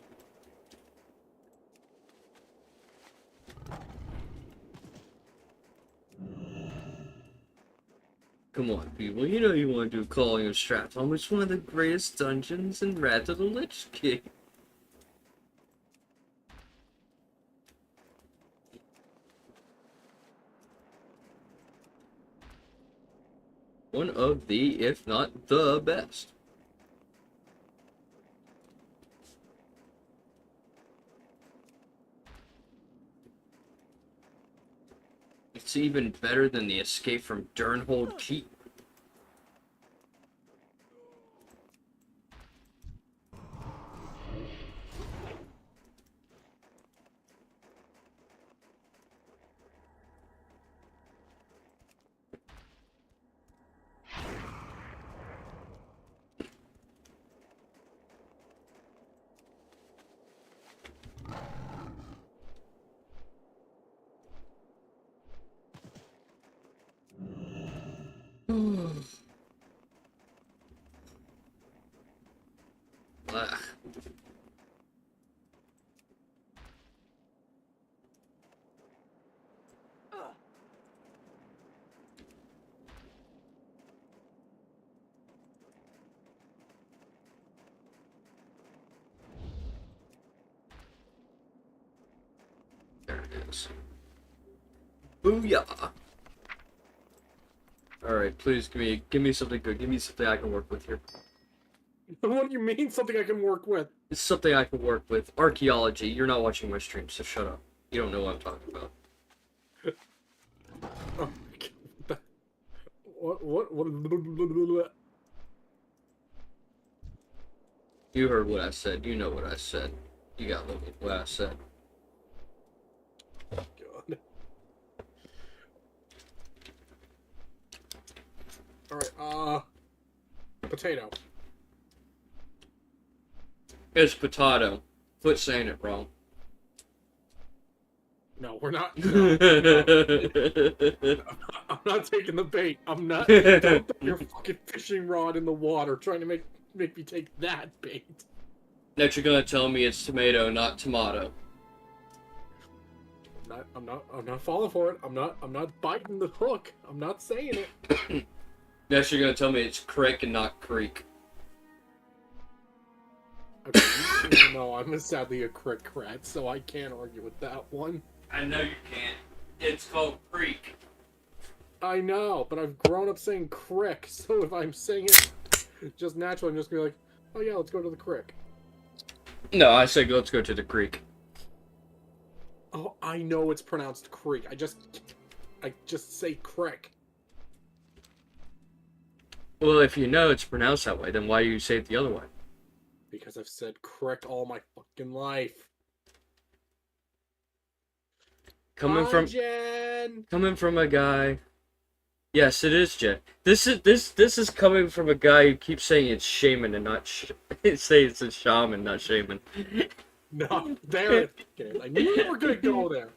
Come on, people. You know you want to do Calling of Stratholme. It's one of the greatest dungeons in Wrath of the Lich King. One of the, if not the best. It's even better than the escape from Durnhold Keep. Ugh. There it is. Booyah! Alright, please give me something good. Give me something I can work with here. What do you mean, something I can work with? It's something I can work with. Archaeology. You're not watching my stream, so shut up. You don't know what I'm talking about. Oh, what? You heard what I said. You know what I said. You got what I said. God. Alright, potato. It's potato. Quit saying it wrong. No, we're not. No. I'm not taking the bait. I'm not. Don't put your fucking fishing rod in the water trying to make me take that bait. Next, you're gonna tell me it's tomato, not tomato. I'm not falling for it. I'm not biting the hook. I'm not saying it. Next, you're gonna tell me it's crick and not creek. Okay, no, I'm sadly a crick rat, so I can't argue with that one. I know you can't. It's called creek. I know, but I've grown up saying crick, so if I'm saying it just naturally, I'm just gonna be like, oh yeah, let's go to the crick. No, I say let's go to the creek. Oh, I know it's pronounced creek. I just say crick. Well, if you know it's pronounced that way, then why do you say it the other way? Because I've said crick all my fucking life. Coming Jen! from a guy. Yes, it is Jen. This is coming from a guy who keeps saying it's shaman and not say it's a shaman, not shaman. No, there it is. I knew you were gonna go there.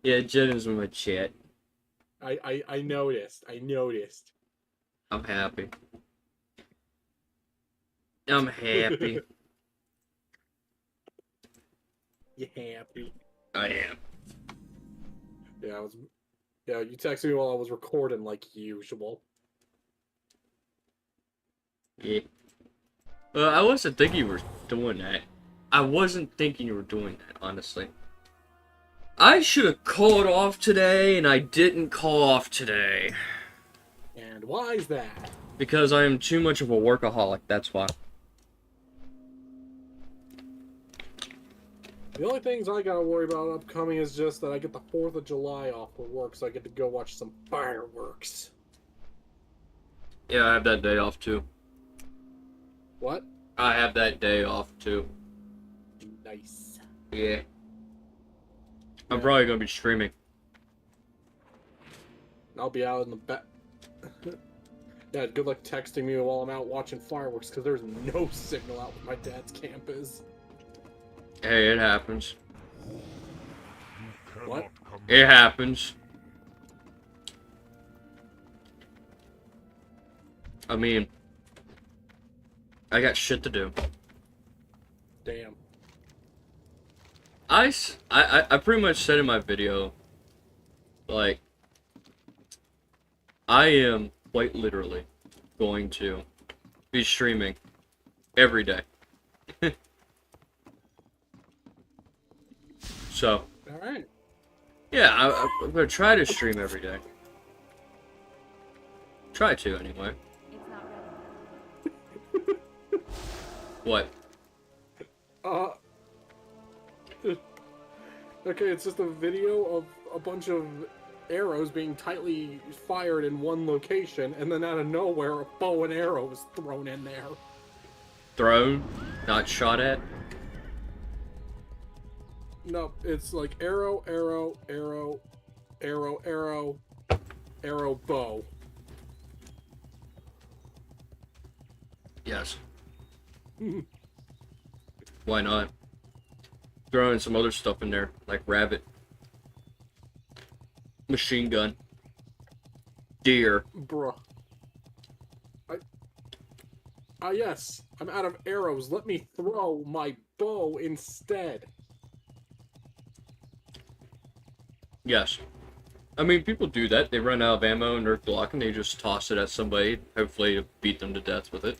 Yeah, Jen is in my chat. I noticed. I noticed. I'm happy. I'm happy. You happy? I am. Yeah, you texted me while I was recording like usual. Yeah. Well, I wasn't thinking you were doing that. I wasn't thinking you were doing that, honestly. I should have called off today, and I didn't call off today. And why is that? Because I am too much of a workaholic, that's why. The only things I gotta worry about upcoming is just that I get the 4th of July off for work, so I get to go watch some fireworks. Yeah, I have that day off, too. What? I have that day off, too. Nice. Yeah. I'm probably gonna be streaming. I'll be out in the back. Yeah, good luck texting me while I'm out watching fireworks, because there's no signal out where my dad's camp is. Hey, it happens. What? It happens. I mean, I got shit to do. Damn. I pretty much said in my video, like, I am quite literally going to be streaming every day. So, Alright. yeah, I'm gonna try to stream every day. Try to, anyway. It's not ready. What? Okay, it's just a video of a bunch of arrows being tightly fired in one location, and then out of nowhere, a bow and arrow is thrown in there. Thrown? Not shot at? No, it's like arrow, arrow, arrow, arrow, arrow, arrow, bow. Yes. Why not? Throw in some other stuff in there, like rabbit, machine gun, deer. Bruh. Yes, I'm out of arrows. Let me throw my bow instead. Yes. I mean, people do that. They run out of ammo in their Glock and they just toss it at somebody, hopefully to beat them to death with it.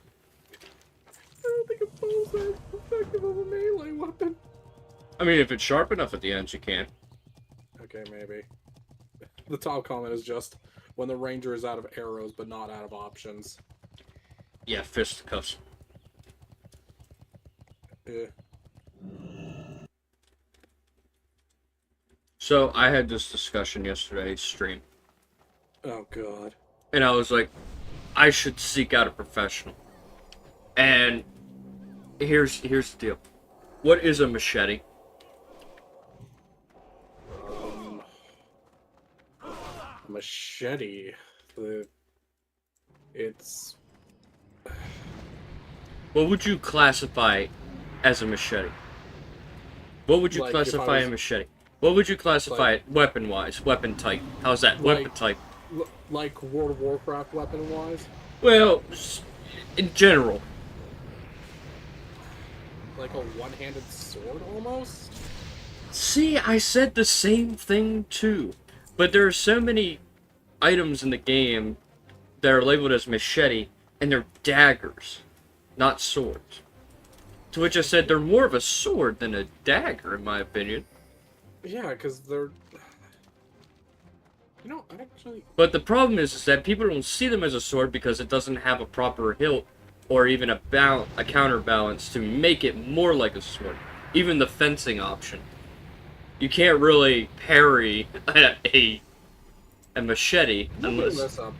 I don't think a bow's that effective of a melee weapon. I mean, if it's sharp enough at the ends, you can. Okay, maybe. The top comment is just, when the ranger is out of arrows, but not out of options. Yeah, fisticuffs. Yeah. So, I had this discussion yesterday, stream. Oh, God. And I was like, I should seek out a professional. And here's the deal. What is a machete? Machete. It's... What would you classify as a machete? What would you Like, if I classify was- a machete? What would you classify Like- it weapon-wise? Weapon type. How's that? Weapon Like- type. Like World of Warcraft weapon-wise? Well, in general. Like a one-handed sword, almost? See, I said the same thing too. But there are so many items in the game that are labeled as machete, and they're daggers, not swords. To which I said they're more of a sword than a dagger, in my opinion. Yeah, because they're... You know, actually... But the problem is that people don't see them as a sword because it doesn't have a proper hilt or even a counterbalance to make it more like a sword. Even the fencing option. You can't really parry a machete I'm looking unless... this up.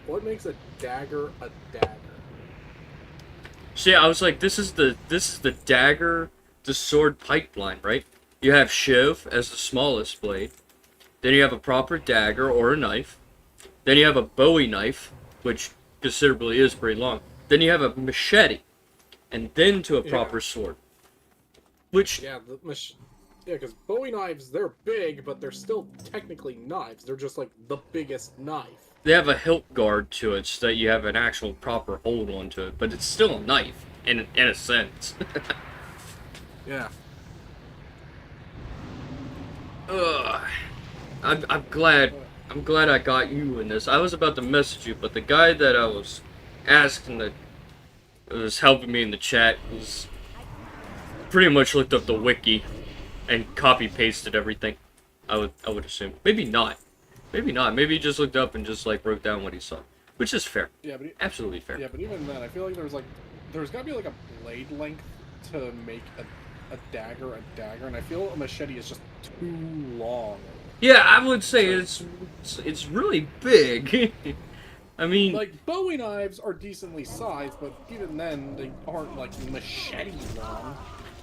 What makes a dagger a dagger? See, I was like, this is the dagger, the sword pipeline, right? You have shiv as the smallest blade. Then you have a proper dagger or a knife. Then you have a Bowie knife, which considerably is pretty long. Then you have a machete, and then to a proper sword. Which Yeah, because Bowie knives, they're big, but they're still technically knives. They're just like the biggest knife. they have a hilt guard to it, so that you have an actual proper hold onto it. But it's still a knife, in a sense. Yeah. Ugh. I'm glad I got you in this. I was about to message you, but the guy that I was asking that was helping me in the chat was pretty much looked up the wiki and copy pasted everything. I would assume. Maybe not. Maybe he just looked up and just like wrote down what he saw, which is fair. Yeah, but Absolutely fair. yeah, but even then, I feel like there's gotta be like a blade length to make a dagger, and I feel a machete is just too long. Yeah, I would say it's really big. I mean, Like, Bowie knives are decently sized, but even then, they aren't like machete long.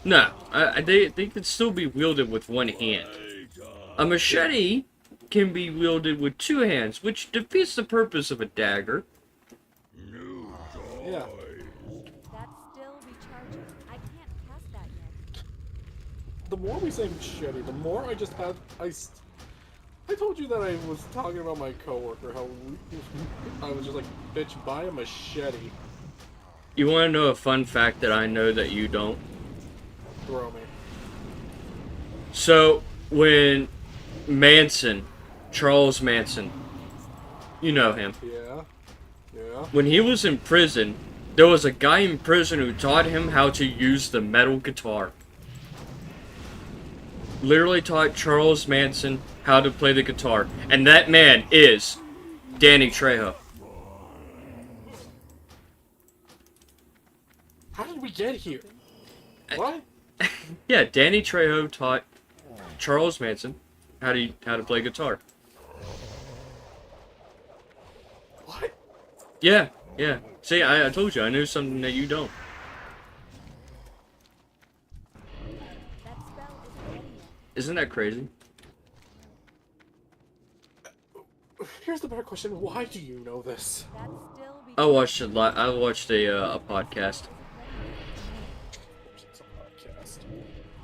no, they could still be wielded with one hand. A machete can be wielded with two hands, which defeats the purpose of a dagger. Yeah. That's still recharging. I can't cast that yet. The more we say machete, the more I just have I told you that I was talking about my coworker, how I was just like, bitch, buy a machete. You want to know a fun fact that I know that you don't? Throw me. So, when Charles Manson, You know him. Yeah. Yeah. When he was in prison, there was a guy in prison who taught him how to use the metal guitar. Literally taught Charles Manson how to play the guitar. And that man is Danny Trejo. How did we get here? What? Yeah, Danny Trejo taught Charles Manson how to play guitar. What? Yeah, yeah. See, I told you, I knew something that you don't. That spell isn't ready yet. Isn't that crazy? Here's the better question. Why do you know this? That's still I watched I watched a podcast. It's a podcast.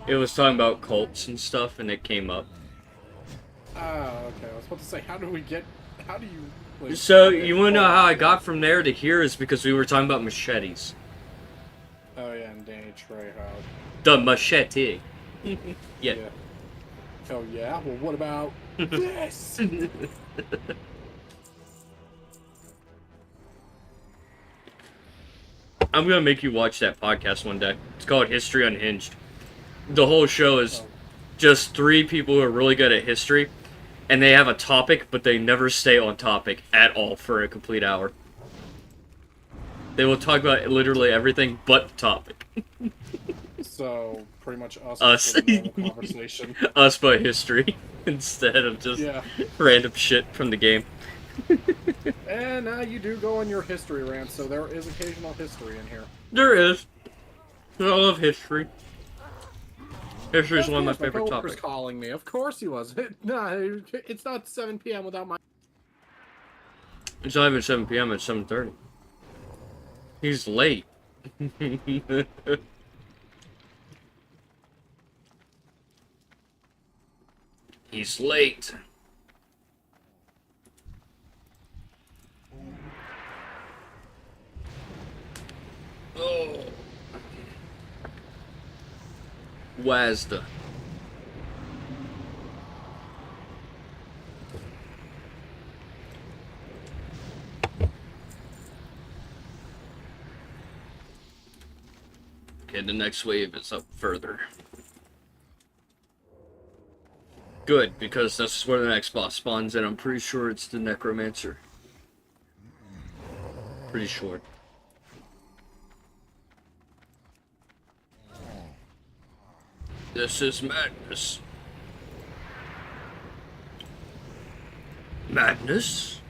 It was talking about cults and stuff, and it came up. Oh, okay. I was about to say, how do you, like... So, you wanna know how I got from there to here is because we were talking about machetes. Oh, yeah, and Danny Trejo. The machete. Yeah. Oh, yeah? Well, what about this? I'm gonna make you watch that podcast one day. It's called History Unhinged. The whole show is just 3 people who are really good at history, and they have a topic, but they never stay on topic at all for a complete hour. They will talk about literally everything but the topic. So, pretty much us. Us. with a normal conversation. Us but history, instead of just random shit from the game. And you do go on your history rant, so there is occasional history in here. There is. I love history. History is one of my favorite topics. Calling me. Of course he was. No, it's not 7 p.m. without my... It's not even 7 p.m., it's 7:30. He's late. He's late. Oh. Wazda. Okay, the next wave is up further. Good, because that's where the next boss spawns, and I'm pretty sure it's the Necromancer. Pretty sure. This is madness. Madness?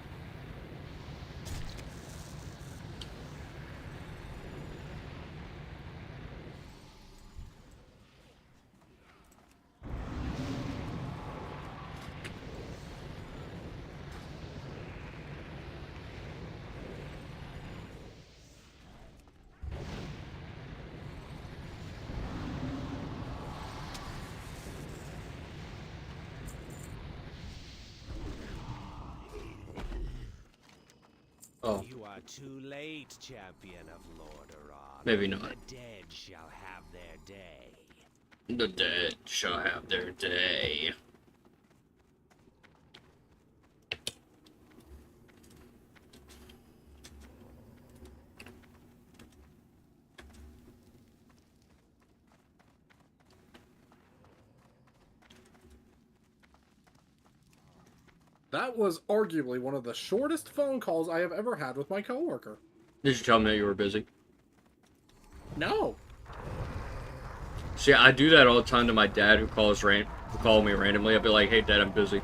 Oh. You are too late, champion of Lordaeron. Maybe not. The dead shall have their day. The dead shall have their day. That was arguably one of the shortest phone calls I have ever had with my coworker. Did you tell me that you were busy? No. See, I do that all the time to my dad who call me randomly. I'll be like, hey dad, I'm busy.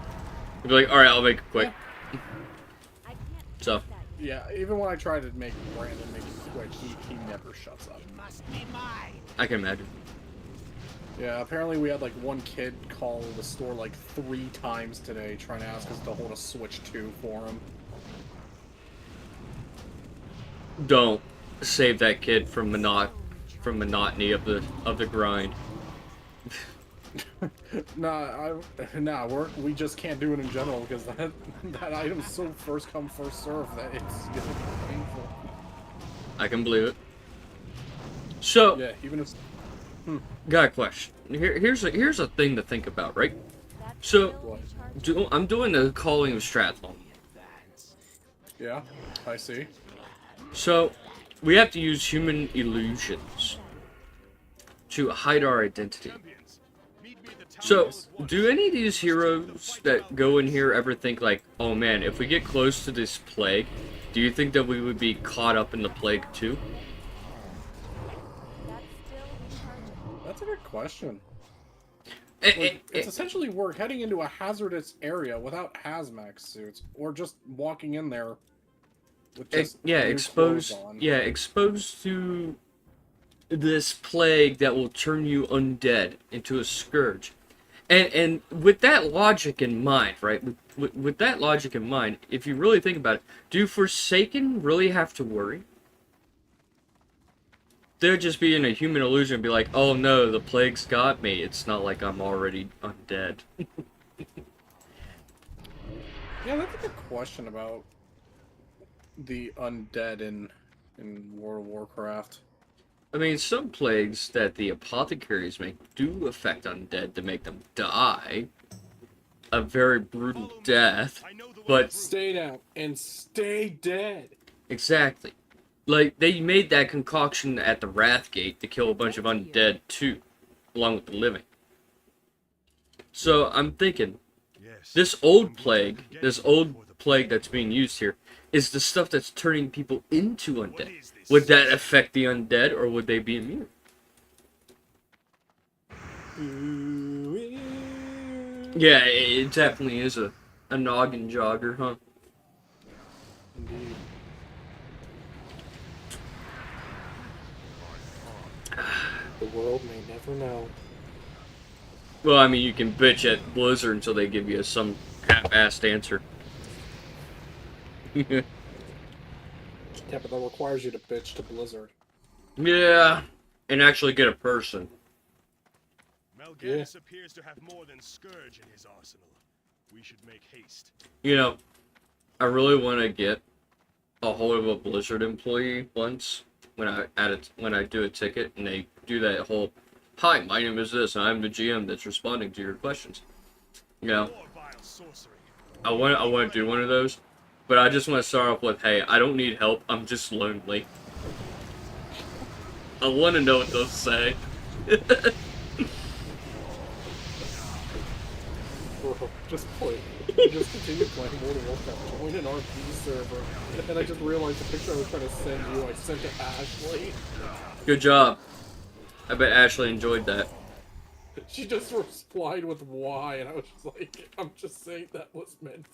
He'll be like, alright, I'll make it quick. I can't So. that yet. Yeah, even when I try to make Brandon make it quick, he never shuts up. It must be mine. I can imagine. Yeah, apparently we had like one kid call the store like 3 times today trying to ask us to hold a Switch 2 for him. Don't save that kid from monotony of the grind. We just can't do it in general because that item's so first come first serve that it's gonna be painful. I can believe it. So yeah, even if. Got a question. Here's a thing to think about, right? So I'm doing the calling of Strathlon. Yeah, I see. So, we have to use human illusions to hide our identity. So, do any of these heroes that go in here ever think like, oh man, if we get close to this plague, do you think that we would be caught up in the plague too? That's still recharging. That's a good question. Eh, Like, it's essentially we're heading into a hazardous area without hazmat suits, or just walking in there with just yeah, new exposed. clothes on. Yeah, exposed to this plague that will turn you undead into a scourge. And with that logic in mind, right? With that logic in mind, if you really think about it, do Forsaken really have to worry? They'll just be in a human illusion and be like, oh no, the plague's got me. It's not like I'm already undead. Yeah, that's a good question about the undead in World of Warcraft. I mean, some plagues that the apothecaries make do affect undead to make them die. A very brutal death, but... Stay down and stay dead! Exactly. Like, they made that concoction at the Wrathgate to kill a bunch of undead, too, along with the living. So, I'm thinking, this old plague that's being used here, is the stuff that's turning people into undead. Would that affect the undead, or would they be immune? Yeah, it definitely is a noggin jogger, huh? Indeed. The world may never know. Well, I mean, you can bitch at Blizzard until they give you some half-assed answer. Yeah, but that requires you to bitch to Blizzard. Yeah, and actually get a person. Mal'Ganis appears to have more than Scourge in his arsenal. We should make haste. You know, I really want to get a hold of a Blizzard employee once when I do a ticket and they do that whole, "Hi, my name is this, and I'm the GM that's responding to your questions." You know, I want to do one of those. But I just want to start off with, hey, I don't need help, I'm just lonely. I want to know what they'll say. Bro, just continue playing World of Warcraft. Join an RP server. And I just realized the picture I was trying to send you, I sent to Ashley. Good job. I bet Ashley enjoyed that. She just replied with why, and I was just like, I'm just saying that was meant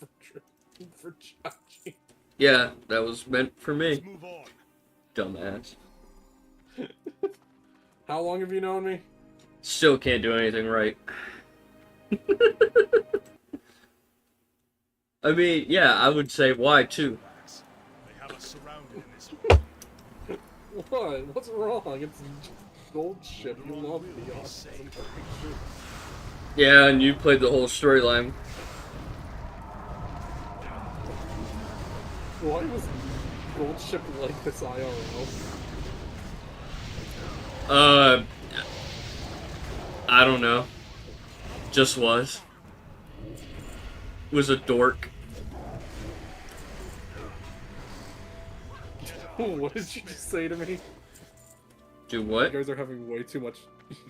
for Chachi. Yeah, that was meant for me. Let's move on. Dumbass. How long have you known me? Still can't do anything right. I mean, yeah, I would say why too. They have us surrounded in this. What? What's wrong? It's gold ship. You love the awesome. Yeah, and you played the whole storyline. Why was gold ship like this IRL? I don't know. Just was. Was a dork. What did you just say to me? Do what? You guys are having way too much.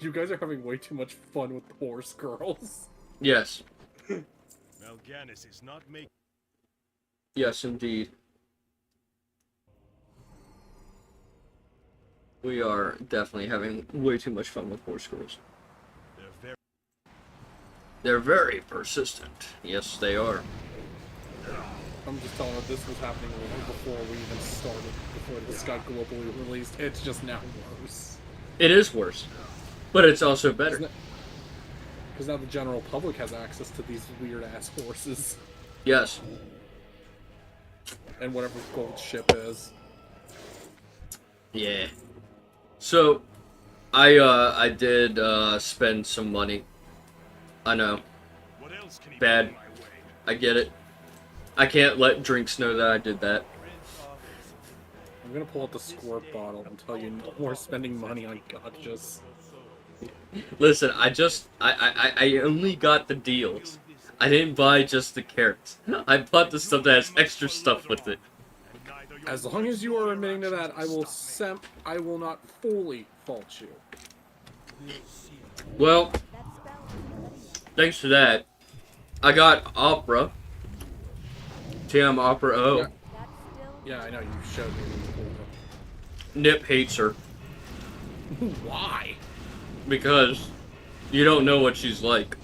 You guys are having way too much fun with horse girls. Yes. Mal'Ganis is not making. Yes, indeed. We are definitely having way too much fun with horse girls. They're very persistent. Yes, they are. I'm just telling you, this was happening before we even started, before this got globally released. It's just now worse. It is worse. But it's also better. Because now the general public has access to these weird-ass horses. Yes. And whatever gold ship is. Yeah. So, I did spend some money. I know. Bad. I get it. I can't let drinks know that I did that. I'm gonna pull out the squirt bottle and tell you no more spending money on gotchas. Listen, I only got the deals. I didn't buy just the carrots. I bought the stuff that has extra stuff with it. As long as you are admitting to that, I will not fully fault you. Well, That spell isn't ready yet. thanks to that, I got Opera. TM Opera O. Yeah. That's still. Yeah, I know you showed me. Nip hates her Why? because you don't know what she's like.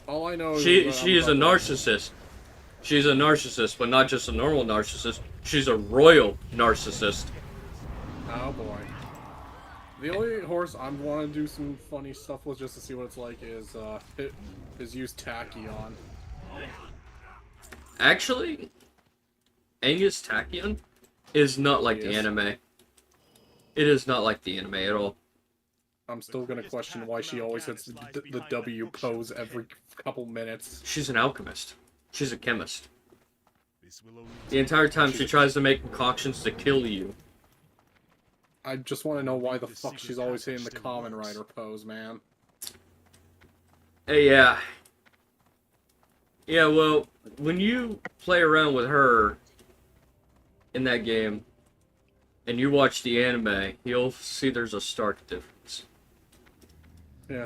All I know is She is a narcissist. She's a narcissist, but not just a normal narcissist. She's a royal narcissist. Oh boy. The only horse I want to do some funny stuff with just to see what it's like is use Tachyon. Actually, Angus Tachyon is not like the Yes. anime. It is not like the anime at all. I'm still gonna question why she always hits the W pose every couple minutes. She's an alchemist. She's a chemist. The entire time she tries to make concoctions to kill you. I just want to know why the fuck she's always hitting the Common Rider pose, man. Yeah. Yeah, well, when you play around with her in that game, and you watch the anime, you'll see there's a stark difference. Yeah.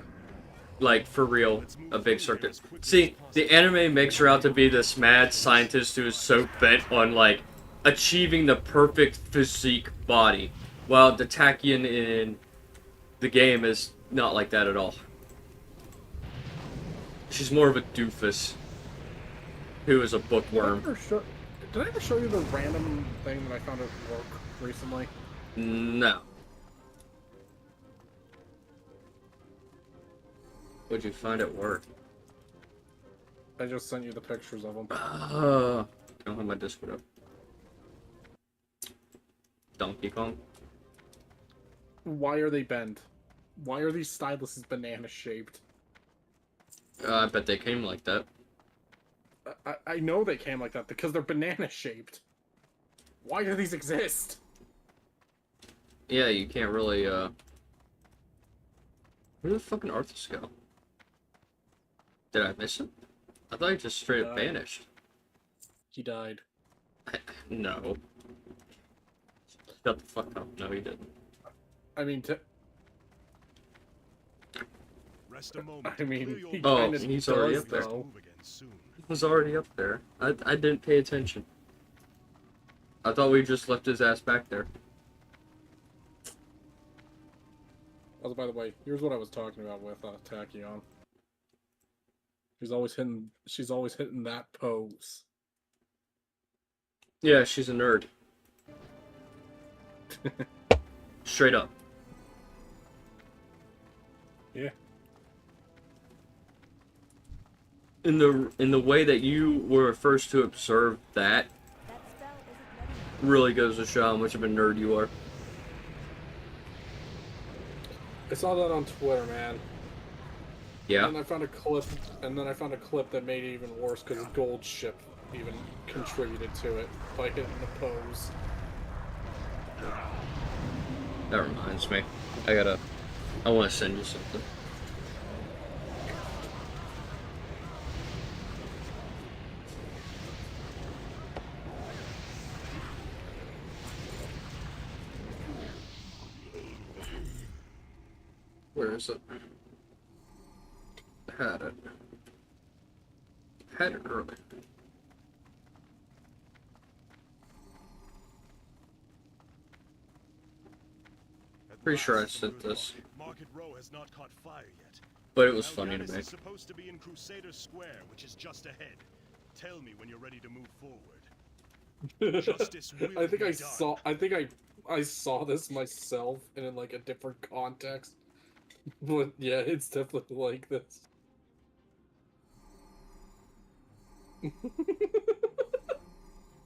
Like, for real, a big stark difference. See, the anime makes her out to be this mad scientist who is so bent on, like, achieving the perfect physique body, while the Tachyon in the game is not like that at all. She's more of a doofus who is a bookworm. Did I ever show you the random thing that I found at work recently? No. What'd you find at work? I just sent you the pictures of them. I don't have my Discord up. Donkey Kong? Why are they bent? Why are these styluses banana shaped? I bet they came like that. I know they came like that because they're banana shaped. Why do these exist? Yeah, you can't really, Where did the fucking Arthas go? Did I miss him? I thought he just straight up vanished. He died. No. Shut the fuck up. No, he didn't. I mean, Rest a moment. he Oh, kind of he's does, already up there. though. He was already up there. I didn't pay attention. I thought we just left his ass back there. Oh, by the way, here's what I was talking about with Tachyon. She's always hitting that pose. Yeah, she's a nerd. Straight up. Yeah. In the way that you were first to observe that, That spell isn't ready. really goes to show how much of a nerd you are. I saw that on Twitter, man. Yeah. And I found a clip, that made it even worse because Gold Ship even contributed to it by hitting the pose. That reminds me. I want to send you something. Where is it? Had it. Had it earlier. Pretty sure I sent this. Market Row has not caught fire yet. But it was funny to Mal'Ganis me. is supposed to be in Crusader Square, which is just ahead. Tell me when you're ready to move forward. Justice will I think be I done. saw this myself and in like a different context. But yeah, it's definitely like this.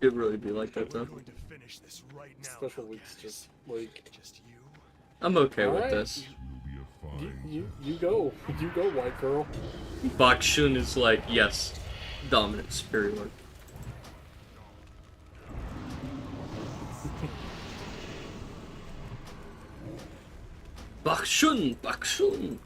It'd really be like that We're though. going to finish this right now. Special weeks Mal'Ganis. just like Just you. I'm okay with Alright. this. you go white girl. Bakshun is like, yes, dominant, superior. Bakshun, Bakshun.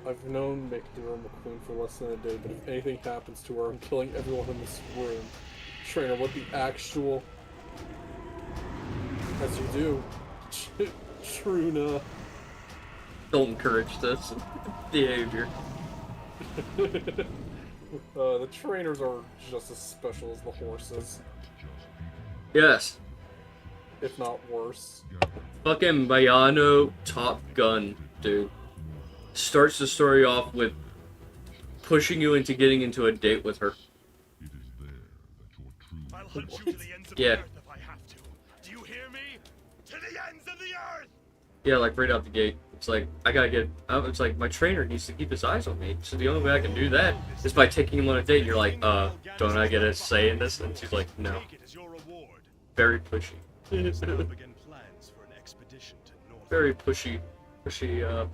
I've known Mick the Roma Queen for less than a day, but if anything happens to her, I'm killing everyone in this room. Trainer, what the actual... As you do. Truna. Don't encourage this behavior. The trainers are just as special as the horses. Yes. If not worse. Fucking Bayano Top Gun, dude. Starts the story off with pushing you into getting into a date with her. I'll hunt you to the ends of Yeah. the earth if I have to. Do you hear me? To the ends of the earth! Yeah, like right out the gate. It's like, I gotta get... It's like, my trainer needs to keep his eyes on me. So the only way I can do that is by taking him on a date. And you're like, don't I get a say in this? And she's like, no. Take it as your reward. Very pushy. Let's now begin plans for an expedition to North. Very pushy,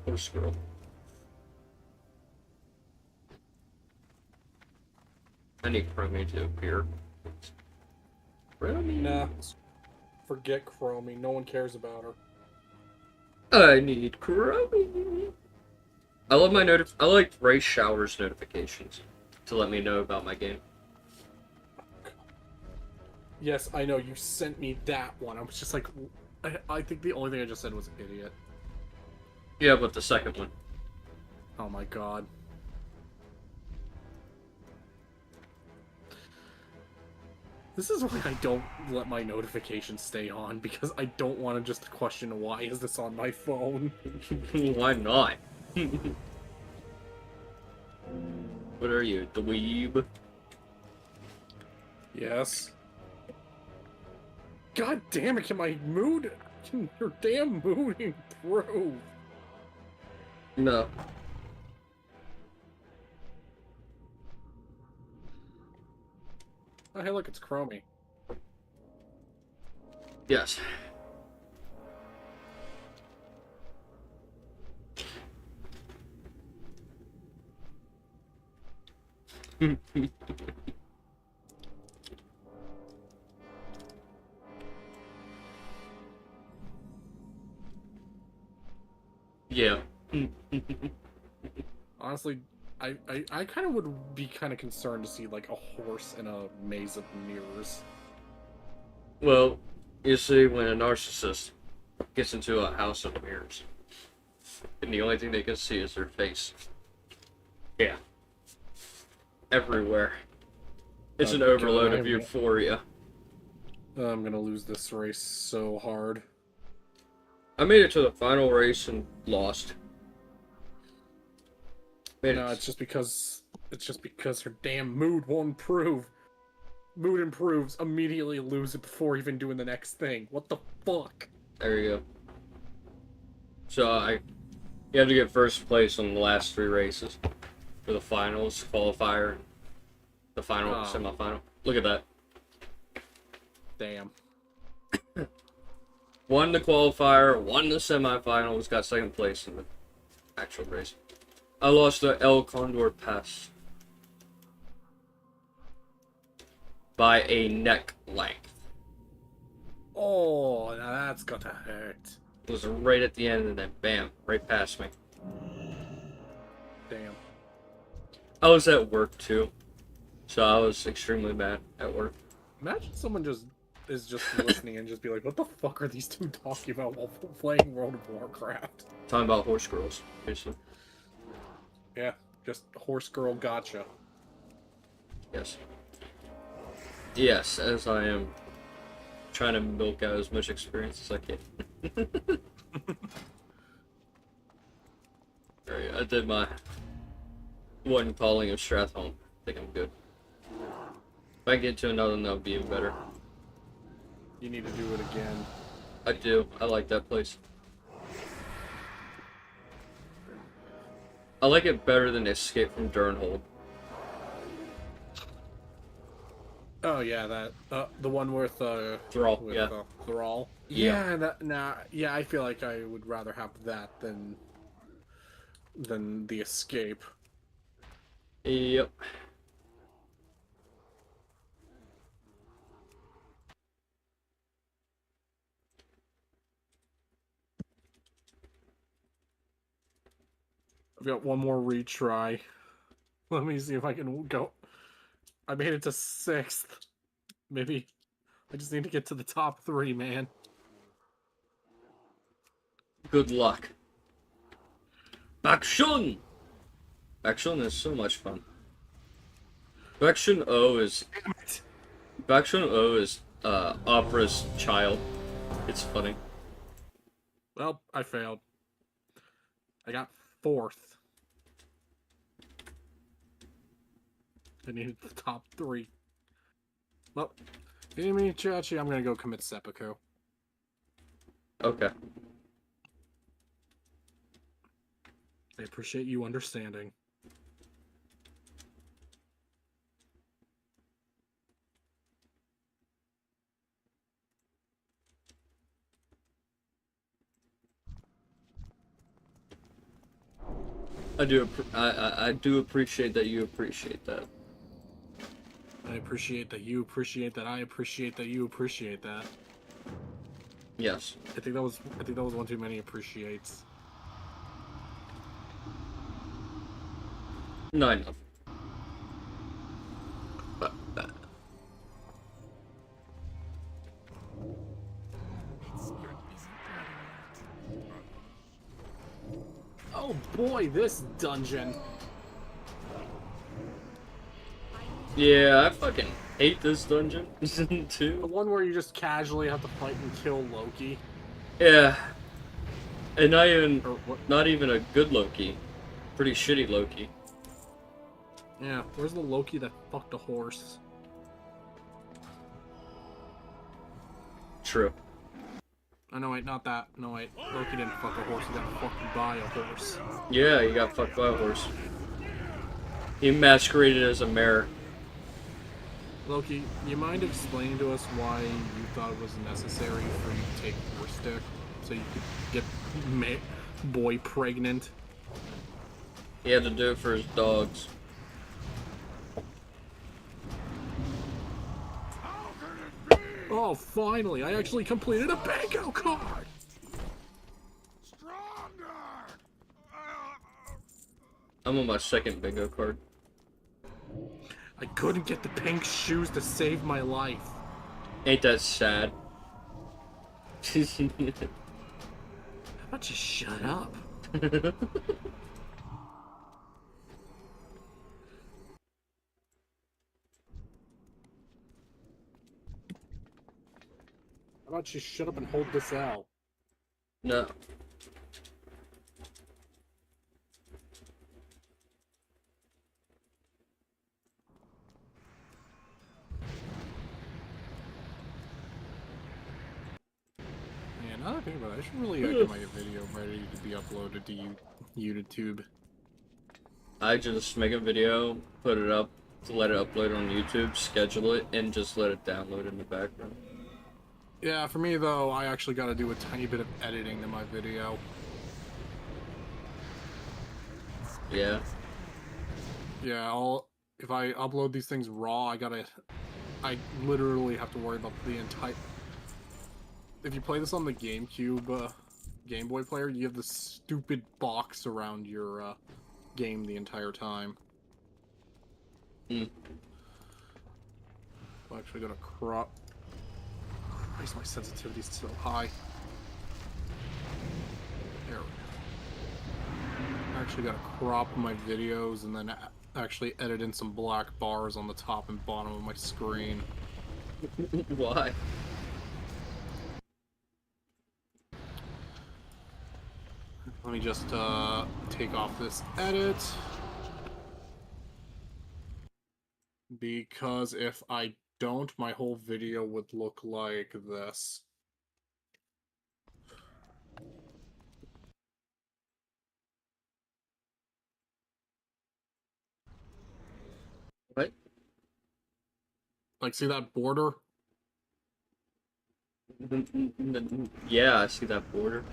horse girl. I need Chromie to appear. Chromie? Nah. Forget Chromie. No one cares about her. I need Chromie. I love my I like Race Showers notifications to let me know about my game. Yes, I know, you sent me that one. I was just like... I think the only thing I just said was idiot. Yeah, but the second one. Oh my god. This is why I don't let my notifications stay on, because I don't want to just question why is this on my phone. Why not? What are you, dweeb? Yes. God damn it, can my mood... Can your damn mood improve? No. Oh, hey, look, it's Chromie. Yes. Yeah. Honestly, I kind of would be kind of concerned to see, like, a horse in a maze of mirrors. Well, you see, when a narcissist gets into a house of mirrors, and the only thing they can see is their face. Yeah. Everywhere. It's an overload of euphoria. I'm gonna lose this race so hard. I made it to the final race and lost. No, it's just because her damn mood won't improve. Mood improves, immediately lose it before even doing the next thing. What the fuck? There you go. So you have to get first place on the last 3 races for the finals, qualifier, the final, semifinal. Look at that. Damn. Won the qualifier, won the semifinals, got second place in the actual race. I lost the El Condor Pass by a neck length. Oh, now that's gotta hurt. It was right at the end and then bam, right past me. Damn. I was at work too, so I was extremely mad at work. Imagine someone is just listening and just be like, what the fuck are these two talking about while playing World of Warcraft? Talking about horse girls, basically. Yeah, just horse girl gotcha. Yes. Yes, as I am trying to milk out as much experience as I can. Alright, I did my one calling of Stratholme. I think I'm good. If I get to another one, that would be even better. You need to do it again. I do. I like that place. I like it better than Escape from Durnhold. Oh yeah, that the one with Thrall. with, Yeah. Thrall. Yeah. Yeah, I feel like I would rather have that than the Escape. Yep. I've got one more retry. Let me see if I can go. I made it to 6th. Maybe I just need to get to the top 3, man. Good luck. Action! Action is so much fun. Action O is Opera's child. It's funny. Well, I failed. I got 4th. I needed the top 3. Well, Amy Chachi, I'm gonna go commit seppuku. Okay. I appreciate you understanding. I do appreciate that you appreciate that. I appreciate that you appreciate that. I appreciate that you appreciate that. Yes. I think that was one too many appreciates. No, enough. That snow isn't ready yet. Oh boy, this dungeon. Yeah, I fucking hate this dungeon The too. one where you just casually have to fight and kill Loki. Yeah. And Or what? not even a good Loki. Pretty shitty Loki. Yeah, where's the Loki that fucked a horse? True. Oh, no, wait, not that. No, wait. Loki didn't fuck a horse. He got fucked by a horse. Yeah, he got fucked by a horse. He masqueraded as a mare. Loki, you mind explaining to us why you thought it was necessary for you to take horse stick so you could get boy pregnant? He had to do it for his dogs. Oh, finally! I actually completed a bingo card! Stronger! I'm on my second bingo card. I couldn't get the pink shoes to save my life. Ain't that sad? How about you shut up? How about you shut up and hold this out? No. Yeah, now that I think about it, I should really get my video ready to be uploaded to YouTube. I just make a video, put it up, let it upload on YouTube, schedule it, and just let it download in the background. Yeah, for me though, I actually got to do a tiny bit of editing to my video. Yeah. Yeah, if I upload these things raw, I literally have to worry about the entire. If you play this on the GameCube, Game Boy player, you have this stupid box around your game the entire time. Mm. I'm actually gonna crop. Christ, my sensitivity's so high. There we go. I actually gotta crop my videos and then actually edit in some black bars on the top and bottom of my screen. Why? Let me just take off this edit. Because if I don't, my whole video would look like this. What? Like, see that border? Yeah, I see that border.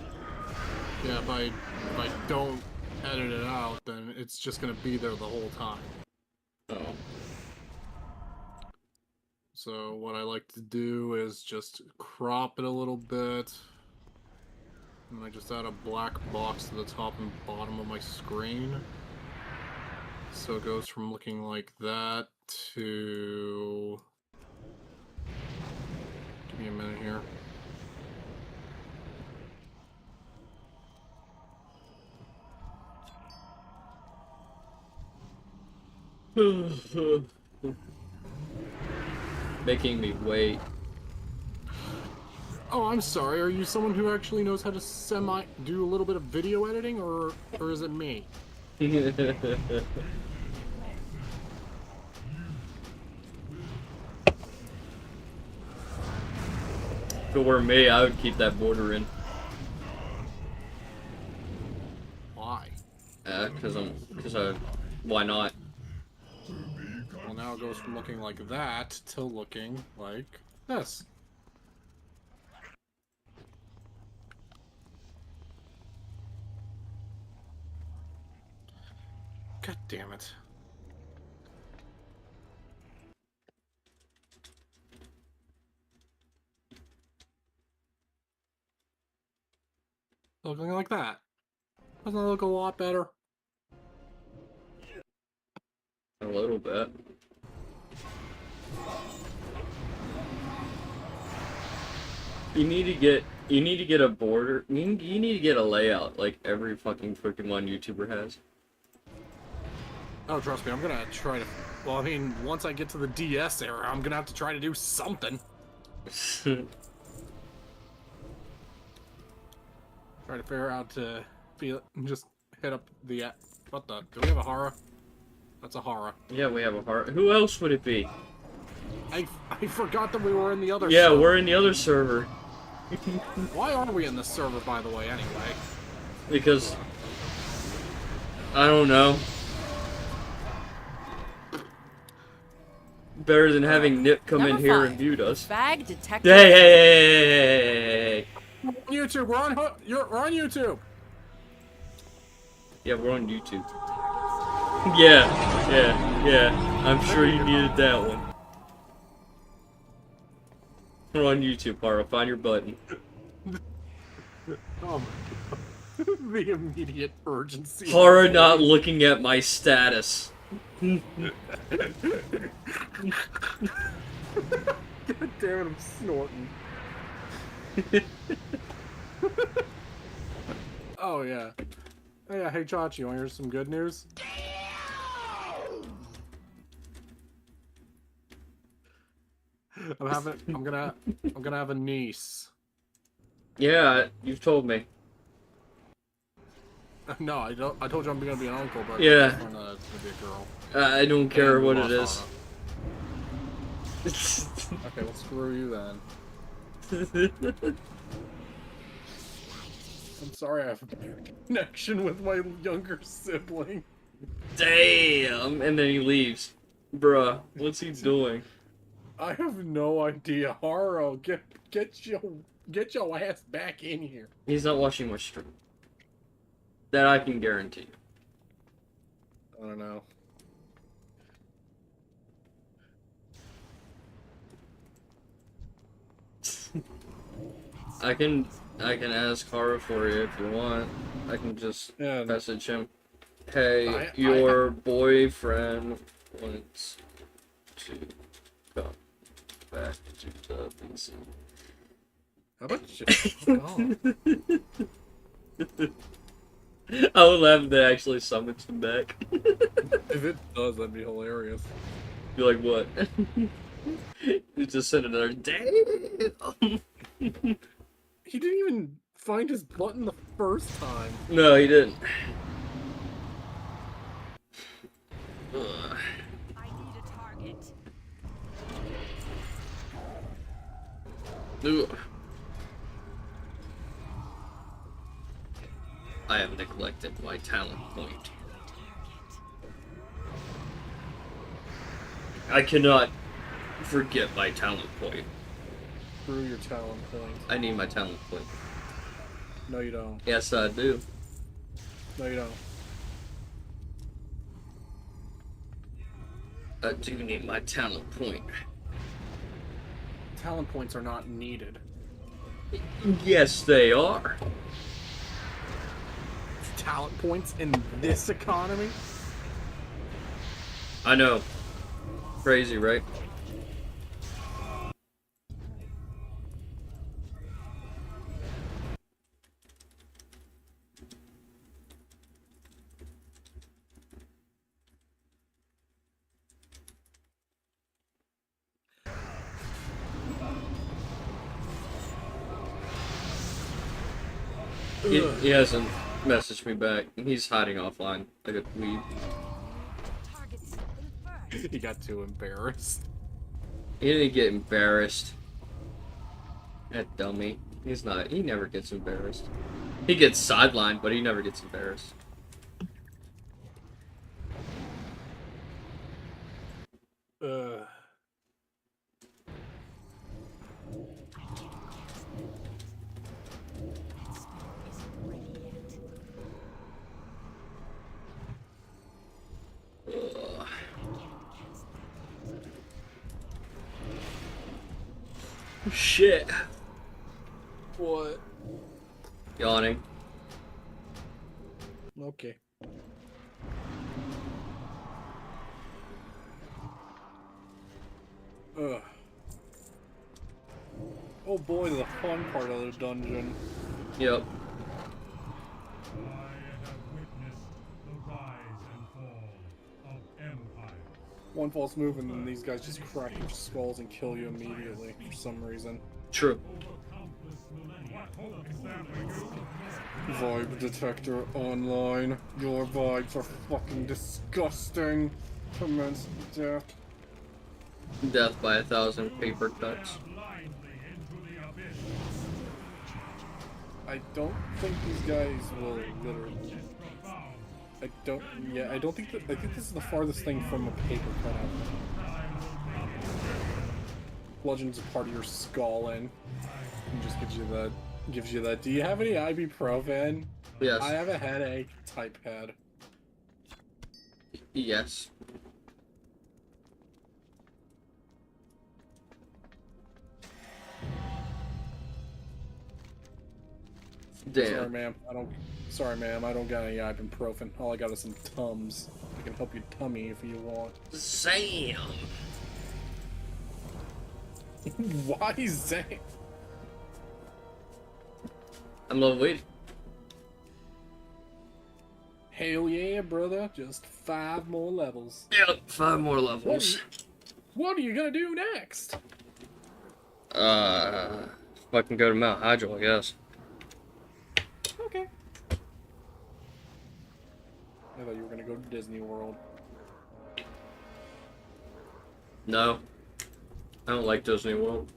Yeah, if I don't edit it out, then it's just gonna be there the whole time. Oh. So what I like to do is just crop it a little bit. And I just add a black box to the top and bottom of my screen. So it goes from looking like that to... Give me a minute here. Making me wait. Oh, I'm sorry. Are you someone who actually knows how to do a little bit of video editing, or is it me? If it were me, I would keep that border in. Why? Why not? Well, now it goes from looking like that to looking like this. God damn it. Looking like that. Doesn't it look a lot better? A little bit. You need to get a border. You need to get a layout like every fucking Pokemon YouTuber has. Oh, trust me, I'm gonna try to... Well, I mean, once I get to the DS era, I'm gonna have to try to do something. Try to figure out to just hit up the... What the... Do we have a Hara? That's a Hara. Yeah, we have a heart. Who else would it be? I forgot that we were in the other Yeah, server. we're in the other server. Why are we in this server, by the way, anyway? Because... I don't know. Better than having Nip come in here and mute us. Fag detective. Hey! We're on YouTube. We're on YouTube. Yeah, we're on YouTube. Yeah. I'm sure you needed that one. We're on YouTube, Hara. Find your button. Oh my god. The immediate urgency. Hara not looking at my status. God damn it, I'm snorting. Oh yeah. Oh yeah, hey Chachi, you wanna hear some good news? I'm gonna have a niece. Yeah, you've told me. No, I told you I'm gonna be an uncle, but Yeah. it's gonna be a girl. I don't care And what we it lost is. Hara. Okay, well screw you then. I'm sorry I have a bad connection with my younger sibling. Damn! And then he leaves. Bruh, what's he doing? I have no idea. Haro, get your ass back in here. He's not watching my stream. That I can guarantee. I don't know. I can ask Hara for you if you want. I can just Yeah. message him. Hey, I your boyfriend wants to come back to the PC. How about you? Oh, God. I would laugh if they actually summoned him back. If it does, that'd be hilarious. Be like, what? You just sent another damn. He didn't even find his button the first time. No, he didn't. Ugh. I need a target. Ugh. I have neglected my talent point. I cannot forget my talent point. Screw your talent point. I need my talent point. No, you don't. Yes, I do. No, you don't. I do need my talent point. Talent points are not needed. Yes, they are. talent points in this economy? I know. Crazy, right? He hasn't messaged me back. He's hiding offline like a weeb. Target something first. He got too embarrassed. He didn't get embarrassed. That dummy. He's not. He never gets embarrassed. He gets sidelined, but he never gets embarrassed. That spell isn't ready yet. Ugh. Shit. What? Yawning. Okay. Ugh. Oh boy, the fun part of the dungeon. Yep. I have witnessed the rise and fall of empires. One false move and then these guys just crack your skulls and kill you immediately for some reason. True. Vibe detector online. Your vibes are fucking disgusting. Commence death. Death by 1,000 paper cuts. I don't think these guys will literally. I don't think that. I think this is the farthest thing from a paper cutout. Bludgeons a part of your skull in. And just gives you that. Do you have any ibuprofen? Yes. I have a headache. Type head. Yes. Damn. Sorry, ma'am. I don't got any ibuprofen. All I got is some Tums. I can help you tummy if you want. Sam. Why Sam? I'm low weight. Hell yeah, brother. Just 5 more levels. Yep, 5 more levels. What are you gonna do next? Fucking go to Mount Hydro, I guess. Okay. I thought you were gonna go to Disney World. No. I don't like Disney World.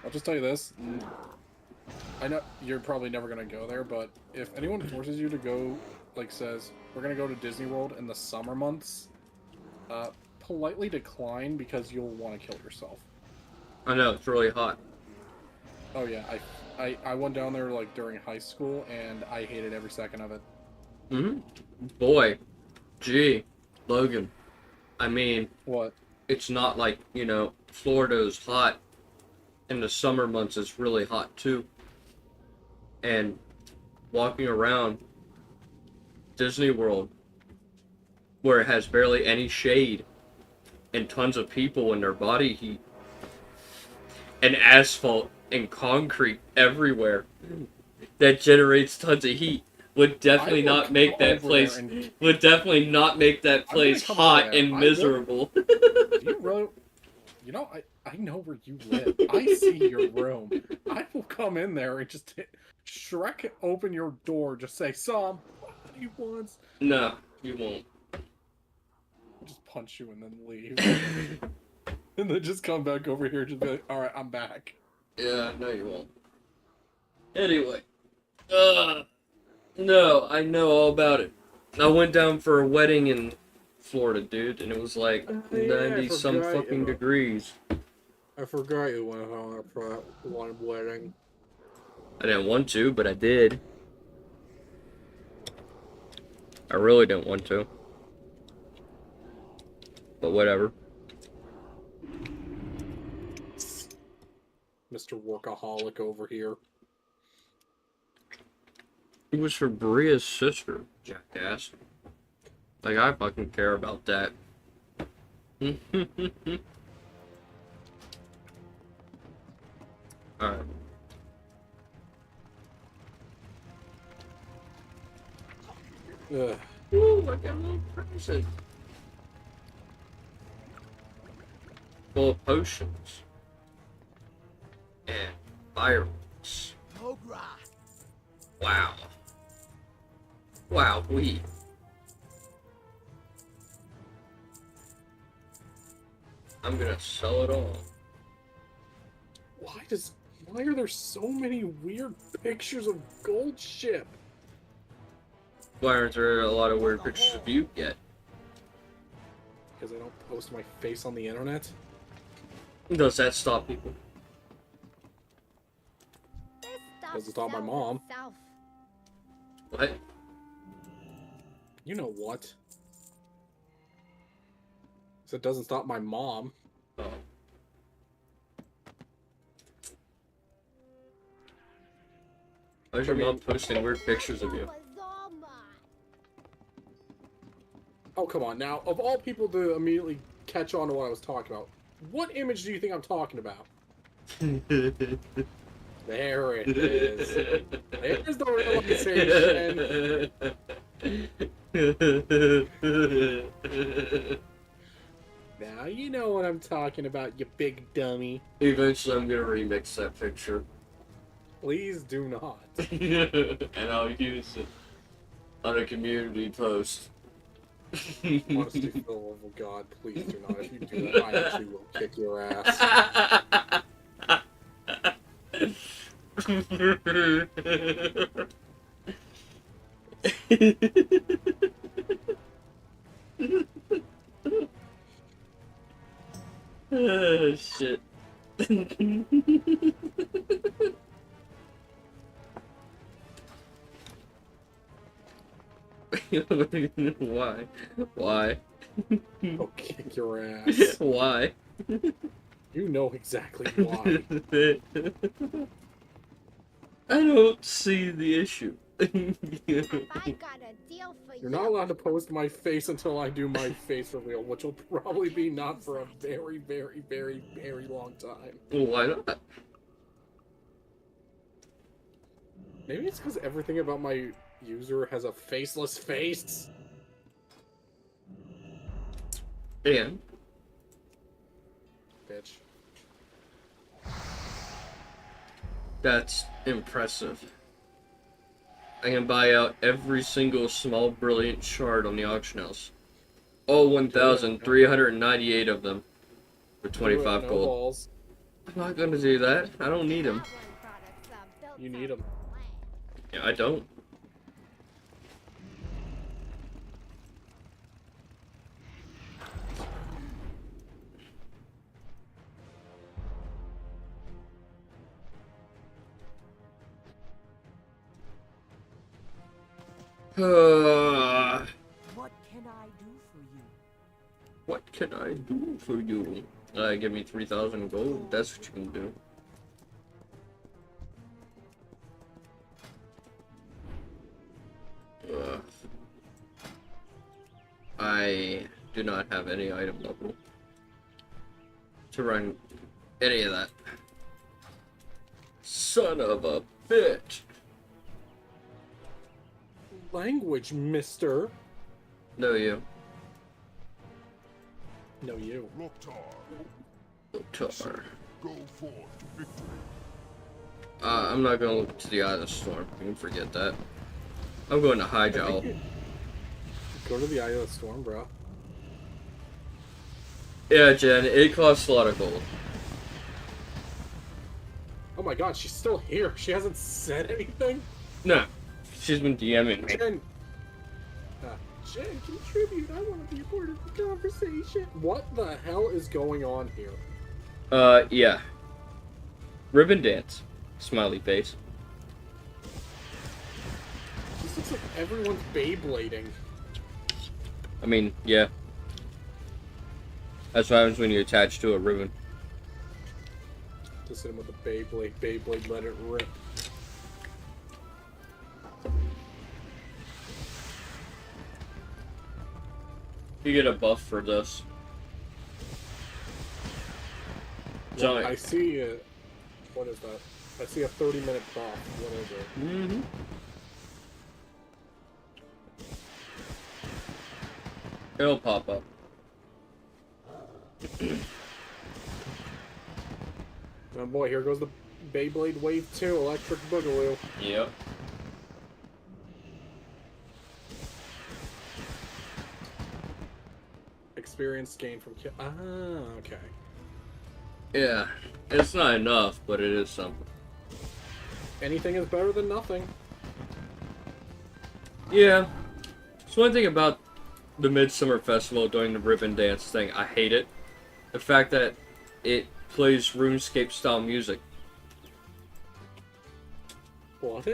I'll just tell you this. I know you're probably never gonna go there, but if anyone forces you to go, like says, we're gonna go to Disney World in the summer months, politely decline because you'll want to kill yourself. I know, it's really hot. Oh yeah, I went down there like during high school and I hated every second of it. Mm-hmm. Boy. Gee. Logan. I mean... What? It's not like, you know, Florida's hot. In the summer months, it's really hot too. And walking around Disney World, where it has barely any shade, and tons of people in their body heat, and asphalt and concrete everywhere that generates tons of heat, would definitely not make that place hot and miserable. You really, you know, I know where you live. I see your room. I will come in there and just Shrek open your door. Just say, "Some, what he wants." No, you won't. I'll just punch you and then leave, and then just come back over here. Just be like, "All right, I'm back." Yeah, no, you won't. Anyway, no, I know all about it. I went down for a wedding in Florida, dude, and it was like 90 some fucking degrees. I forgot you went on one wedding. I didn't want to, but I did. I really didn't want to. But whatever. Mr. Workaholic over here. It was for Bria's sister, jackass. Like, I fucking care about that. Alright. Ugh. Ooh, I got a little present. Full of potions. And fireworks. Wow. Wow, I'm gonna sell it all. Why are there so many weird pictures of gold ship? Why aren't there a lot of weird pictures of you yet? Because I don't post my face on the internet? Does that stop people? Doesn't stop my mom. What? You know what? So it doesn't stop my mom. Oh. Why's your mom posting weird pictures of you? Oh, come on. Now, of all people to immediately catch on to what I was talking about, what image do you think I'm talking about? There it is. There's the realization. Now you know what I'm talking about, you big dummy. Eventually I'm gonna remix that picture. Please do not. And I'll use it on a community post. Honestly, for the love of God, please do not. If you do that, I actually will kick your ass. Oh, shit. Why? Why? I'll kick your ass. Why? You know exactly why. I don't see the issue. You're not allowed to post my face until I do my face reveal, which will probably be not for a very, very, very, very long time. Well, why not? Maybe it's because everything about my user has a faceless face. And Bitch. that's impressive. I can buy out every single small brilliant shard on the auction house. All 1,398 of them for 25 No gold. balls. I'm not gonna do that. I don't need them. You need them. Yeah, I don't. What can I do for you? What can I do for you? Give me 3,000 gold. That's what you can do. I do not have any item level to run any of that. Son of a bitch. Language, mister. No, you. No, you. Loktar. Go forth to victory. I'm not gonna look to the Eye of the Storm. You can forget that. I'm going to Highjowl. Go to the Eye of the Storm, bro. Yeah, Jen, it costs a lot of gold. Oh my god, she's still here. She hasn't said anything? No, she's been DMing me. Jen, contribute. I want to be a part of the conversation. What the hell is going on here? Yeah. Ribbon dance. Smiley face. This looks like everyone's Beyblading. I mean, yeah. That's what happens when you attach to a ribbon. Just hit him with a Beyblade. Beyblade, let it rip. You get a buff for this. Well, Giant. I see a... What is that? I see a 30-minute buff. What is it? Mm-hmm. It'll pop up. Oh boy, here goes the Beyblade Wave 2 Electric Boogaloo. Yep. Experience gained from kill. Ah, okay. Yeah. It's not enough, but it is something. Anything is better than nothing. Yeah. So one thing about the Midsummer Festival doing the ribbon dance thing, I hate it. The fact that it plays RuneScape style music. What?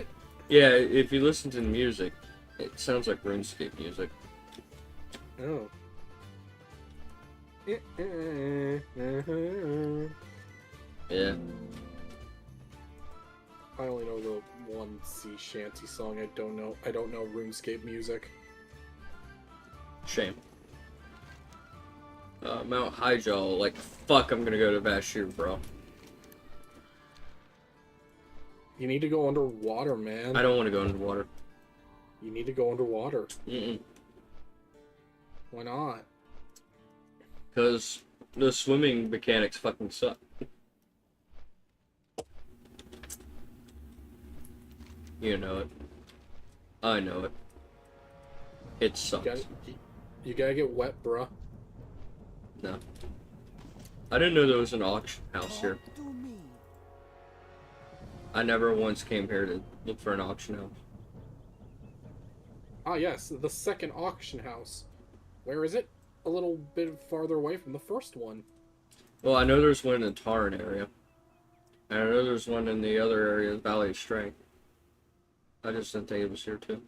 Yeah, if you listen to the music, it sounds like RuneScape music. Oh. Yeah. I only know the one sea shanty song. I don't know RuneScape music. Shame. Mount Highjaw, like, fuck, I'm gonna go to Bashir, bro. You need to go underwater, man. I don't want to go underwater. You need to go underwater. Mm-mm. Why not? Because the swimming mechanics fucking suck. You know it. I know it. It sucks. You gotta get wet, bruh. No. I didn't know there was an auction house here. I never once came here to look for an auction house. Ah, yes, the second auction house. Where is it? A little bit farther away from the first one. Well, I know there's one in the Tarn area. And I know there's one in the other area, Valley of Strength. I just didn't think it was here, too.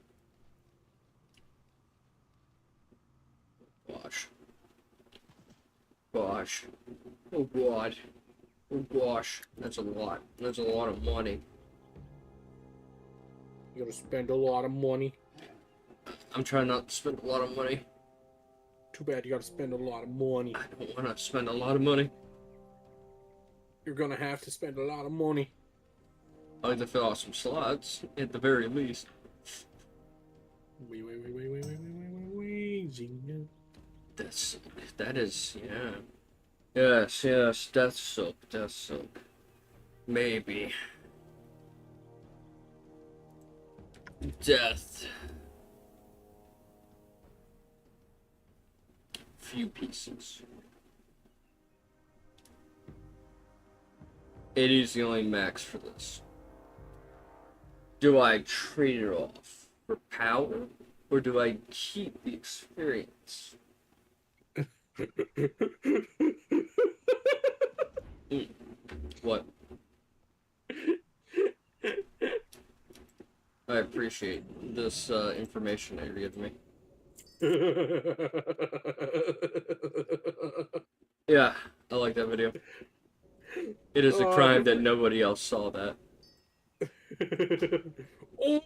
Gosh. Gosh. Oh, God. Oh, gosh. That's a lot. That's a lot of money. You gotta spend a lot of money. I'm trying not to spend a lot of money. Too bad you gotta spend a lot of money. I don't want to spend a lot of money. You're gonna have to spend a lot of money. I like to fill out some slots, at the very least. Wait. That is, yeah. Yes, Death Silk. Maybe. Death. Few pieces. It is the only max for this. Do I trade it off for power, or do I keep the experience? What? I appreciate this information that you're giving me. Yeah, I like that video. It is a crime that nobody else saw that. Oh.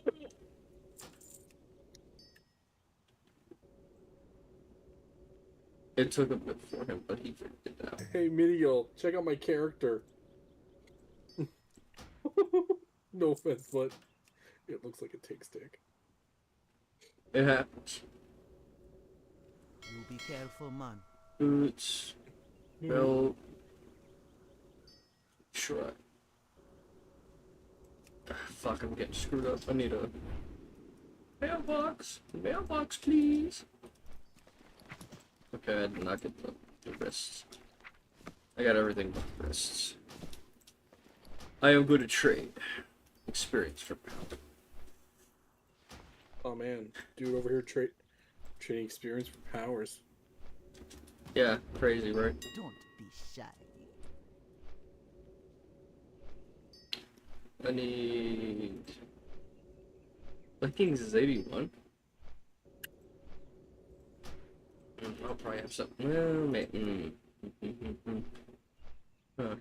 It took a bit for him, but he figured it out. Hey, Midiel, check out my character. No offense, but it looks like a tick stick. It happens. You be careful, man. Boots. Belt. Sure. Fuck, I'm getting screwed up. I need a mailbox. Mailbox, please. Okay, I did not get the wrists. I got everything but the wrists. I am good at trade. Experience for power. Oh man, dude over here trading experience for powers. Yeah, crazy, right? Don't be shy. I need... Vikings is 81. I'll probably have some... Well, maybe... Huh.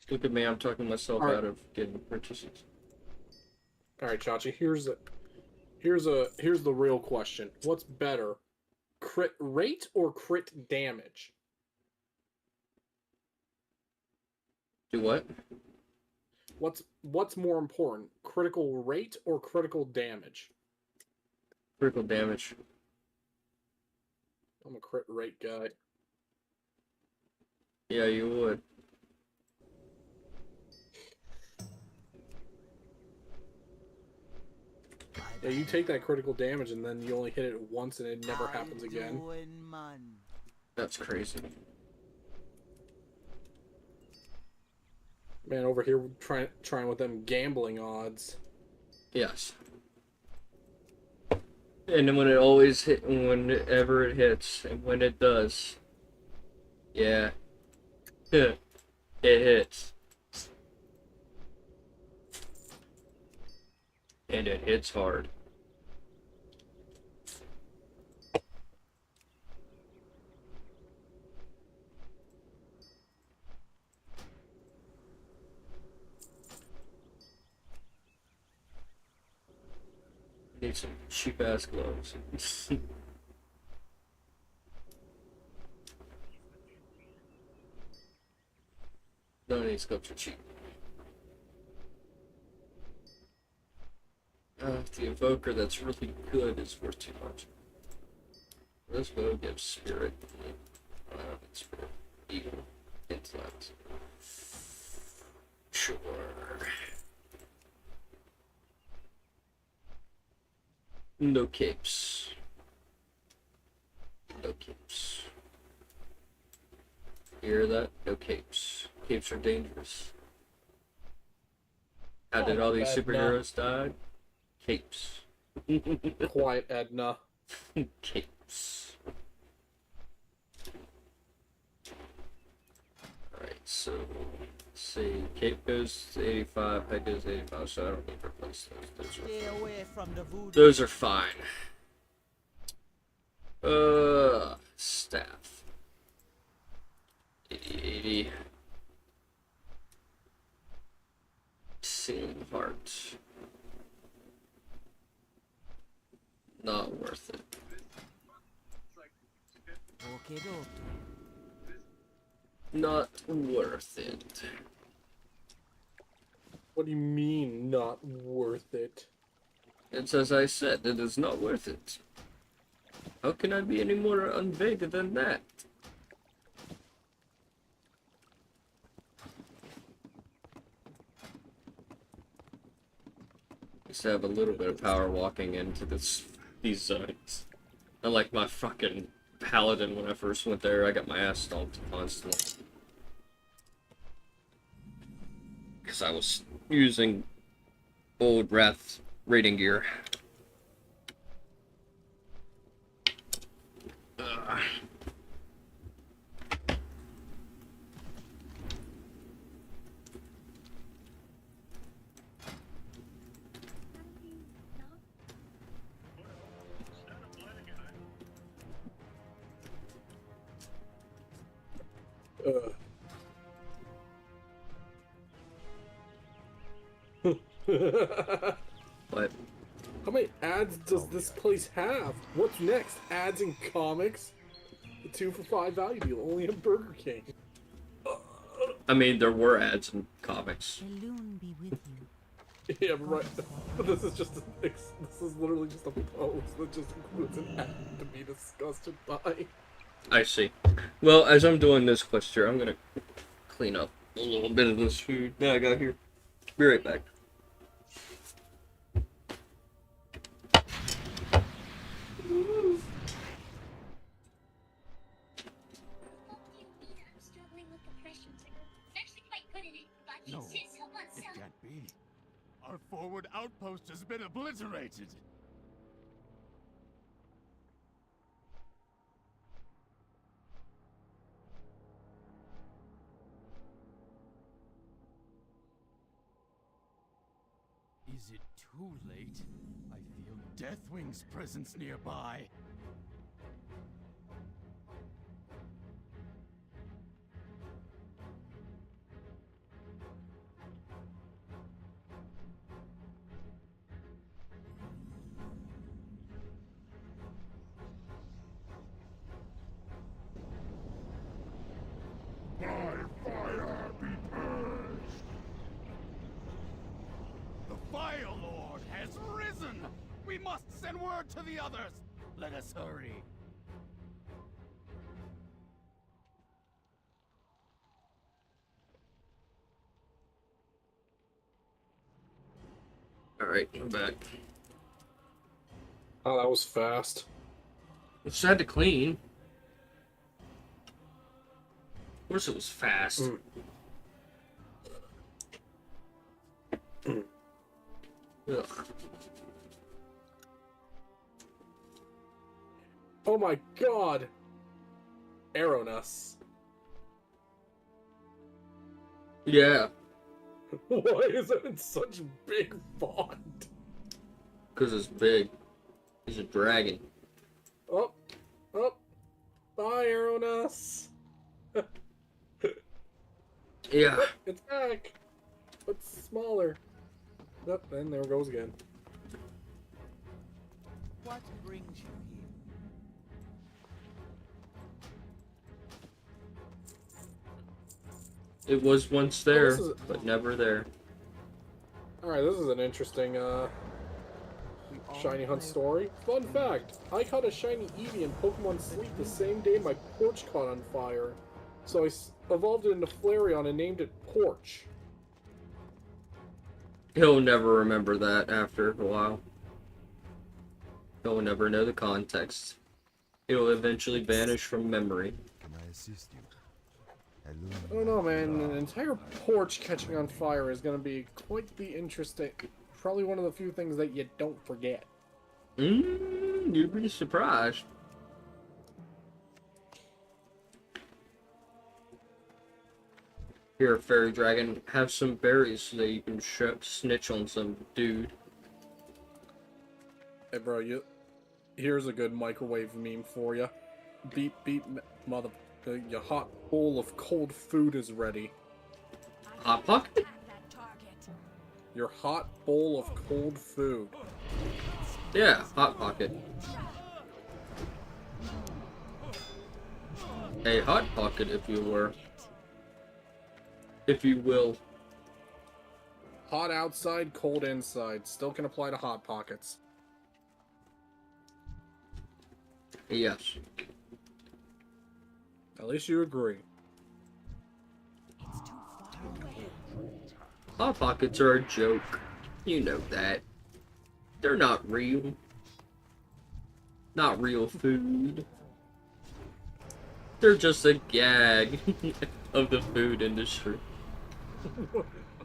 Look at me, I'm talking myself out of getting purchases. All right, Chachi. Here's the real question. What's better, crit rate or crit damage? Do what? What's more important, critical rate or critical damage? Critical damage. I'm a crit rate guy. Yeah, you would. Yeah, you take that critical damage and then you only hit it once and it never happens again. That's crazy. Man, over here trying with them gambling odds. Yes. And then when it always hit, whenever it hits, and when it does, yeah, it hits. And it hits hard. Need some cheap ass gloves. None of these gloves are cheap. The evoker that's really good is worth too much. This bow gives spirit. Spirit. Evil. Intellect. Sure. No capes. No capes. You hear that? No capes. Capes are dangerous. How did all these superheroes die? Capes. Quiet, Edna. Capes. Alright, so let's see. Cape goes to 85, peg goes to 85, so I don't need to replace those. Stay away from the voodoo. Those are fine. Staff. 80. Sing heart. Not worth it. Okay, dokie. Not worth it. What do you mean, not worth it? It's as I said, it is not worth it. How can I be any more unvague than that? Just have a little bit of power walking into these zones. Unlike my fucking paladin when I first went there, I got my ass stomped constantly. Because I was using old Wrath raiding gear. What? How many ads does this place have? What's next? Ads and comics? The 2 for $5 value deal, only at Burger King. I mean, there were ads in comics. The loon be with you. Yeah, but right. But this is just this is literally just a post that just includes an ad to be disgusted by. I see. Well, as I'm doing this quest here, I'm gonna clean up a little bit of this food that I got here. Be right back. No, it can't be. Our forward outpost has been obliterated. Is it too late? I feel Deathwing's presence nearby. word to the others. Let us hurry. Alright, I'm back. Oh, that was fast. It's sad to clean. Of course it was fast. Ugh. Oh my god! Aeronus. Yeah, Why is it in such big font? because it's big. He's a dragon. Oh, oh, bye, Aeronus. Yeah. It's back. It's smaller. Yep, and there it goes again. What brings you here? It was once there, is- but never there. Alright, this is an interesting, We all shiny hunt play- story. Fun fact, I caught a shiny Eevee in Pokemon Sleep the same day my porch caught on fire. So I evolved it into Flareon and named it Porch. He'll never remember that after a while. He'll never know the context. It'll eventually vanish from memory. Can I assist you? I don't know, man. An entire porch catching on fire is going to be quite the interesting... Probably one of the few things that you don't forget. You'd be surprised. Here, fairy dragon, have some berries so that you can snitch on some dude. Hey, bro, here's a good microwave meme for you. Beep, beep, mother... your hot bowl of cold food is ready. Hot Pocket? That target. Your hot bowl of cold food. Yeah, Hot Pocket. A Hot Pocket, if you were. If you will. Hot outside, cold inside. Still can apply to Hot Pockets. Yes. At least you agree. It's too far away. Hot Pockets are a joke. You know that. They're not real. Not real food. They're just a gag of the food industry.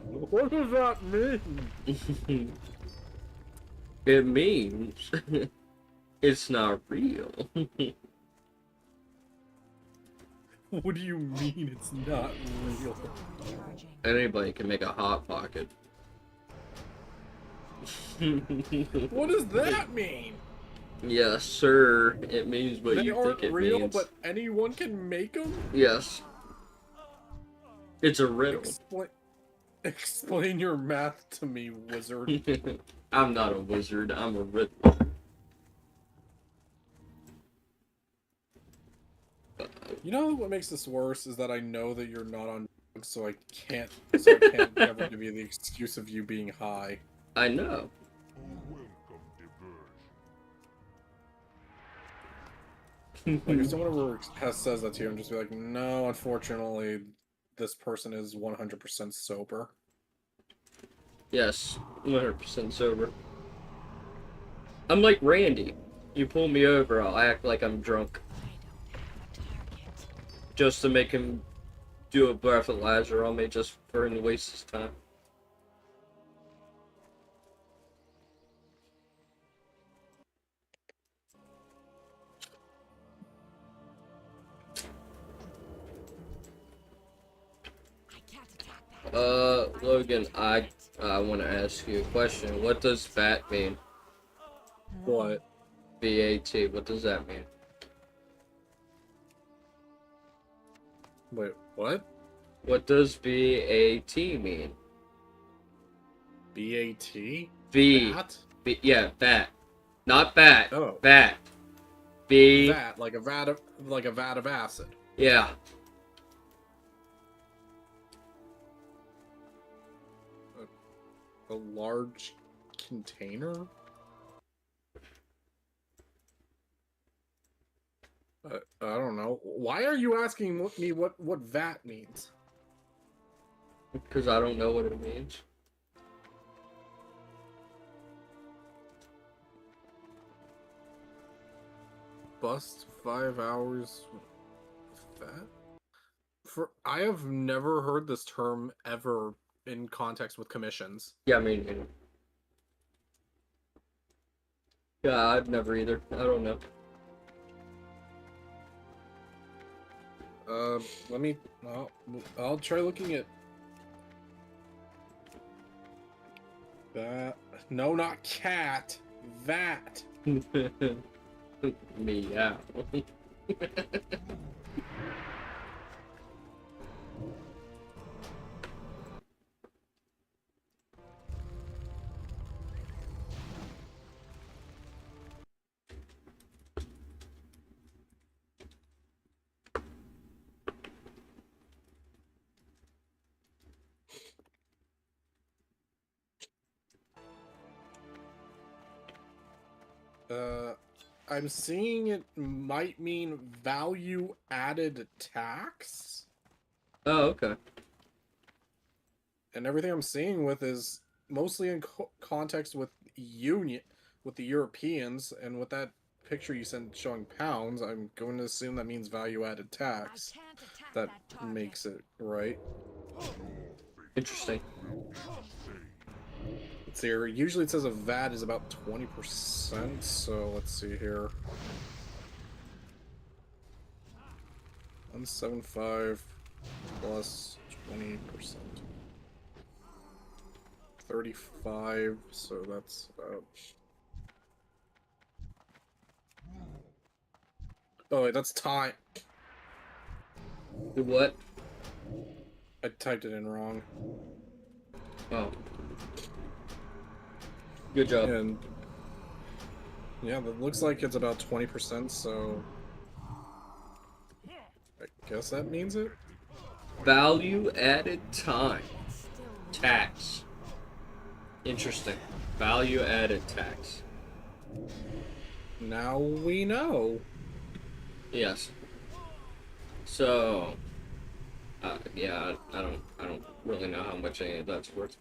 What does that mean? It means it's not real. What do you mean it's not real? Charging. Anybody can make a Hot Pocket. What does that mean? Yes, sir. It means what They you aren't think it real, means. but anyone can make them? Yes. It's a riddle. Explain your math to me, wizard. I'm not a wizard. I'm a riddle. You know what makes this worse is that I know that you're not on drugs, so I can't ever give you the excuse of you being high. I know. Like, if someone ever says that to you, I'm just be like, no, unfortunately, this person is 100% sober. Yes, 100% sober. I'm like Randy. You pull me over, I'll act like I'm drunk. Just to make him do a breathalyzer on me, just for him to waste his time. Logan, I want to ask you a question. What does BAT mean? What? B-A-T, what does that mean? Wait, what? What does B-A-T mean? B-A-T? B. Bat? B. Yeah, bat. Not bat. Oh. Bat. B. Vat, like a vat of acid. Yeah. A large container? I don't know. Why are you asking me what VAT means? Because I don't know what it means. Bust 5 hours VAT? I have never heard this term ever in context with commissions. Yeah, I mean, yeah, I've never either. I don't know. Let me. I'll try looking at that. No, not cat. VAT. Meow. I'm seeing it might mean value added tax. Oh, okay. And everything I'm seeing with is mostly in context with with the Europeans, and with that picture you sent showing pounds, I'm going to assume that means value added tax. That makes it right. Interesting. Let's see here. Usually it says a VAT is about 20%, so let's see here. 175 plus 20%. 35, so that's about... Oh wait, that's time. Do what? I typed it in wrong. Oh. Good job. And yeah, that looks like it's about 20%, so I guess that means it. Value added time. Tax. Interesting. Value added tax. Now we know. Yes. So, yeah, I don't really know how much any of that's worth.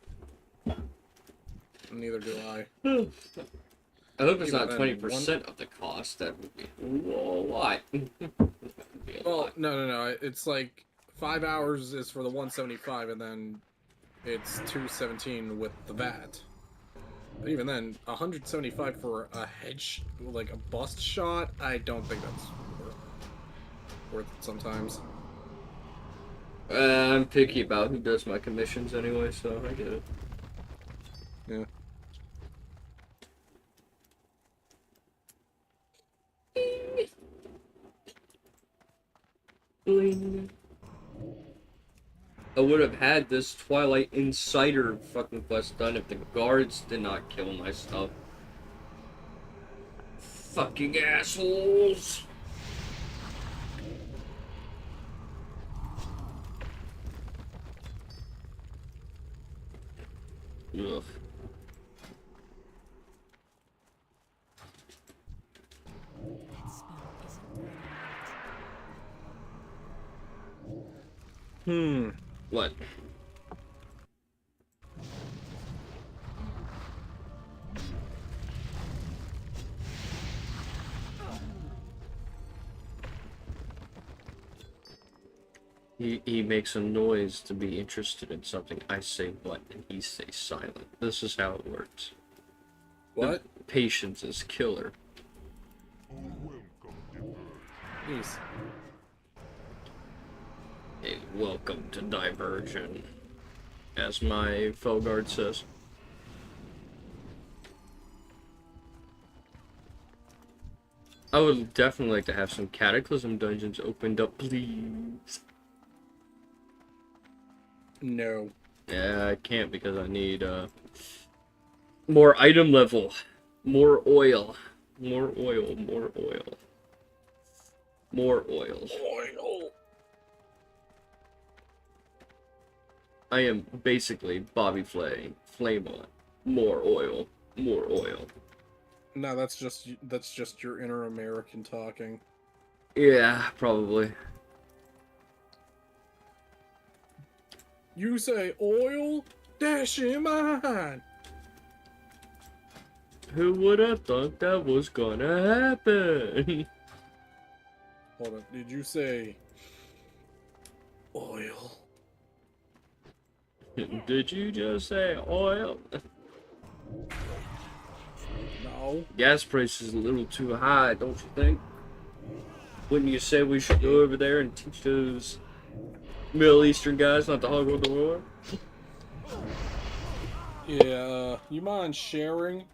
Neither do I. I hope it's Even not then, 20% of the cost. That would be a lot. Well, no. It's like 5 hours is for the 175, and then it's 217 with the VAT. But even then, 175 for a like a bust shot, I don't think that's worth it sometimes. I'm picky about who does my commissions anyway, so I get it. Yeah. Bling. I would have had this Twilight Insider fucking quest done if the guards did not kill my stuff. Fucking assholes! Ugh. That spell isn't working. What? He makes a noise to be interested in something. I say what, and he stays silent. This is how it works. What? The patience is killer. Jeez. Hey, welcome to Diversion, as my Felguard says. I would definitely like to have some Cataclysm dungeons opened up, please. No. Yeah, I can't because I need more item level, more oil, more oil, more oil, more oil. Oil. I am basically Bobby Flay, Flame on. More oil, more oil. No, that's just your inner American talking. Yeah, probably. You say oil? Dash in mine. Who would have thought that was gonna happen? Hold on. Did you say oil? Did you just say oil? No. Gas price is a little too high, don't you think? Wouldn't you say we should go over there and teach those Middle Eastern guys not to hog on the war? Yeah, you mind sharing?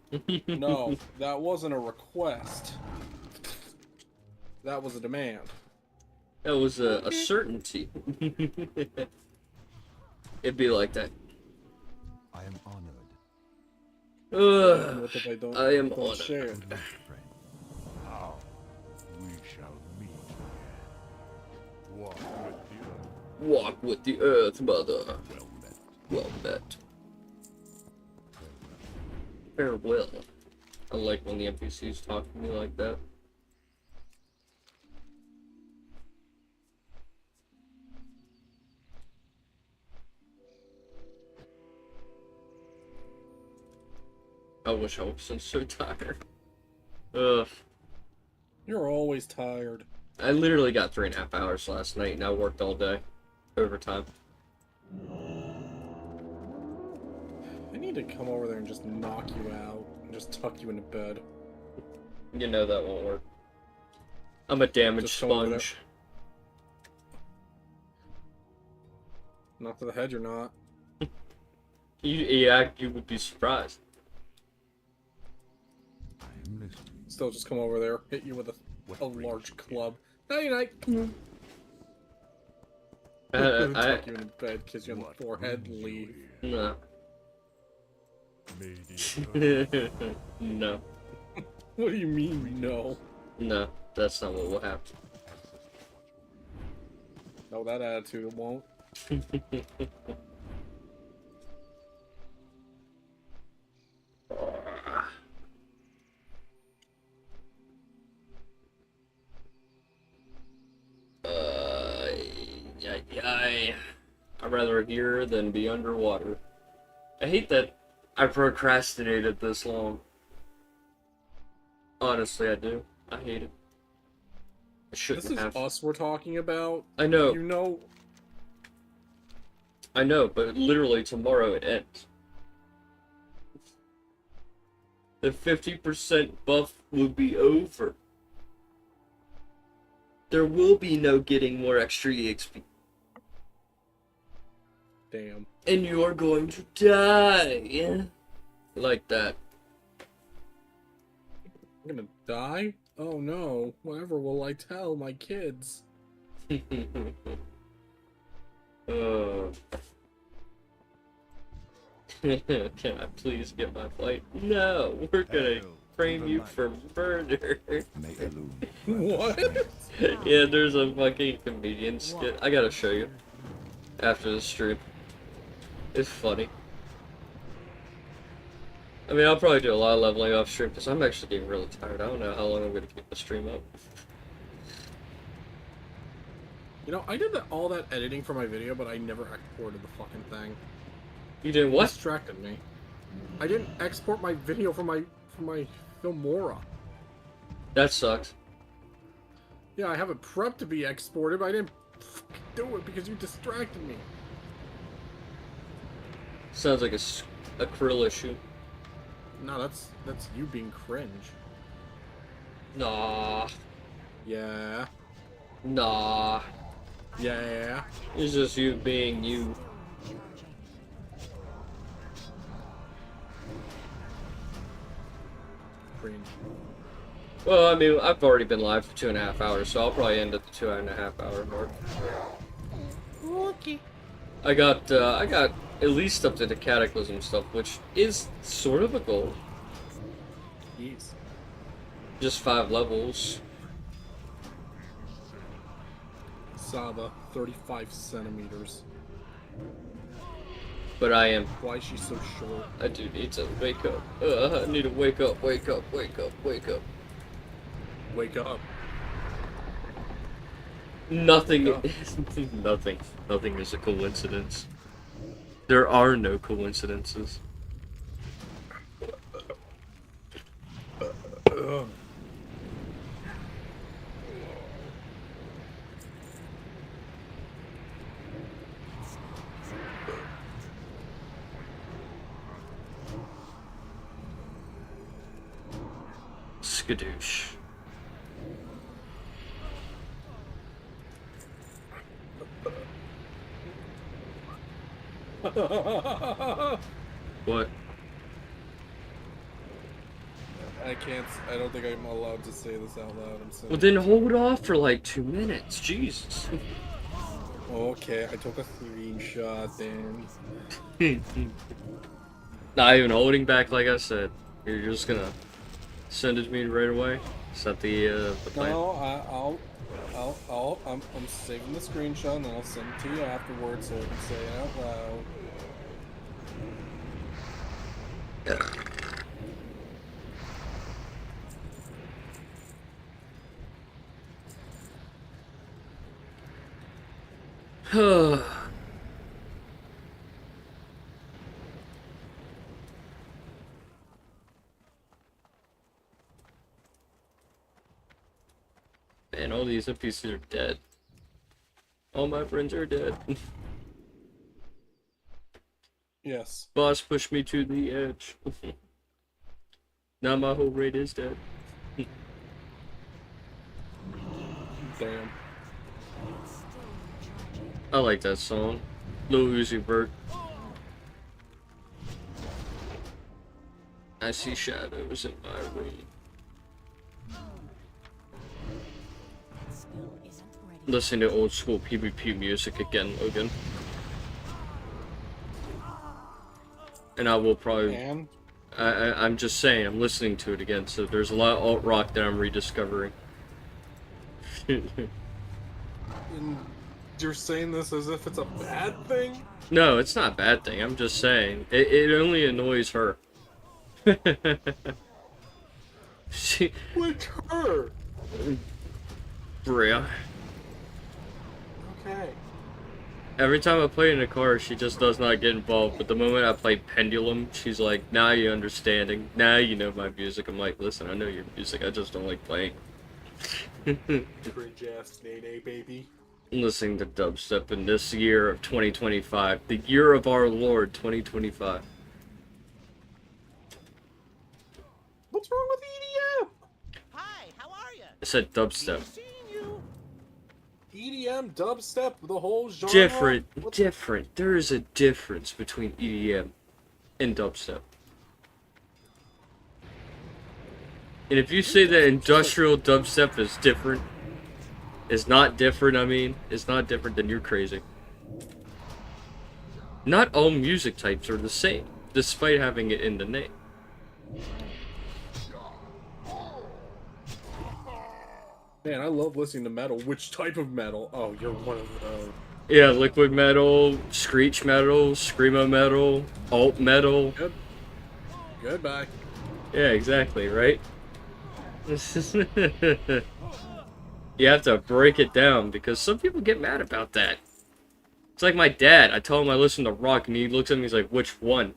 No, that wasn't a request. That was a demand. That was a certainty. It'd be like that. I am honored. What if I don't, I am don't honored. share? How we shall meet again. Walk with the earth. Walk with the earth, mother. Well met. Well met. Farewell. I like when the NPCs talk to me like that. I wish I wasn't so tired. Ugh. You're always tired. I literally got 3.5 hours last night and I worked all day. Overtime. I need to come over there and just knock you out and just tuck you into bed. You know that won't work. I'm a damaged Just come over there. sponge. Not to the head, you're not. You would be surprised. I am listening. Still, just come over there, hit you with a large club. Night night. Tuck you into bed, kiss you on the forehead, leave. No. May the No. What do you mean, no? No, that's not what will happen. No, that attitude won't. I'd rather here than be underwater. I hate that I procrastinated this long. Honestly, I do. I hate it. I shouldn't This is have. us we're talking about. I know. You know. I know, but literally tomorrow it ends. The 50% buff will be over. There will be no getting more extra EXP. Damn. And you're going to die. Like that. I'm gonna die? Oh no. Whatever will I tell my kids? Can I please get my flight? No, we're gonna frame you for murder. What? Yeah, there's a fucking comedian skit. I gotta show you after the stream. It's funny. I mean, I'll probably do a lot of leveling off stream because I'm actually getting really tired. I don't know how long I'm gonna keep the stream up. You know, I did all that editing for my video, but I never exported the fucking thing. You did It what? distracted me. I didn't export my video from my Filmora. That sucks. Yeah, I have it prepped to be exported, but I didn't fucking do it because you distracted me. Sounds like a krill issue. No, that's you being cringe. Nah. Yeah. Nah. Yeah. It's just you being you. Cringe. Well, I mean, I've already been live for 2.5 hours, so I'll probably end at the 2.5 hour mark. Okay. I got at least up to the Cataclysm stuff, which is sort of a goal. Yes. Just 5 levels. Saba, 35 centimeters. But I am. Why is she so short? I do need to wake up. I need to wake up, wake up, wake up, wake up. Wake up. Nothing, Yeah. nothing is a coincidence. There are no coincidences. Skadoosh. What? I don't think I'm allowed to say this out loud. Well, then hold off for like 2 minutes. Jesus. Okay, I took a screenshot then. Not even holding back, like I said. You're just gonna send it to me right away. Is that the plan? No, I'm saving the screenshot and then I'll send it to you afterwards so I can say it out loud. Man, all these NPCs are dead. All my friends are dead. Yes. Boss pushed me to the edge. Now my whole raid is dead. Damn. I like that song. Lil Uzi Vert. I see shadows in my room. Listening to old school PvP music again, Logan. And I will probably... Man. I'm just saying, I'm listening to it again, so there's a lot of alt-rock that I'm rediscovering. And you're saying this as if it's a bad thing? No, it's not a bad thing, I'm just saying. It only annoys her. Which her? Bria. Okay. Every time I play in a car, she just does not get involved. But the moment I play Pendulum, she's like, now you're understanding. Now you know my music. I'm like, listen, I know your music. I just don't like playing. Cringe ass Nene, baby. I'm listening to dubstep in this year of 2025. The year of our Lord, 2025. What's wrong with EDM? Hi, how are you? I said dubstep. EDM, dubstep, the whole genre? Different. There is a difference between EDM and dubstep. And if you say that industrial dubstep is different, is not different, it's not different, then you're crazy. Not all music types are the same, despite having it in the name. Man, I love listening to metal. Which type of metal? Oh, you're one of those. Yeah, liquid metal, screech metal, screamo metal, alt metal. Good. Goodbye. Yeah, exactly, right? You have to break it down because some people get mad about that. It's like my dad. I tell him I listen to rock and he looks at me, he's like, which one?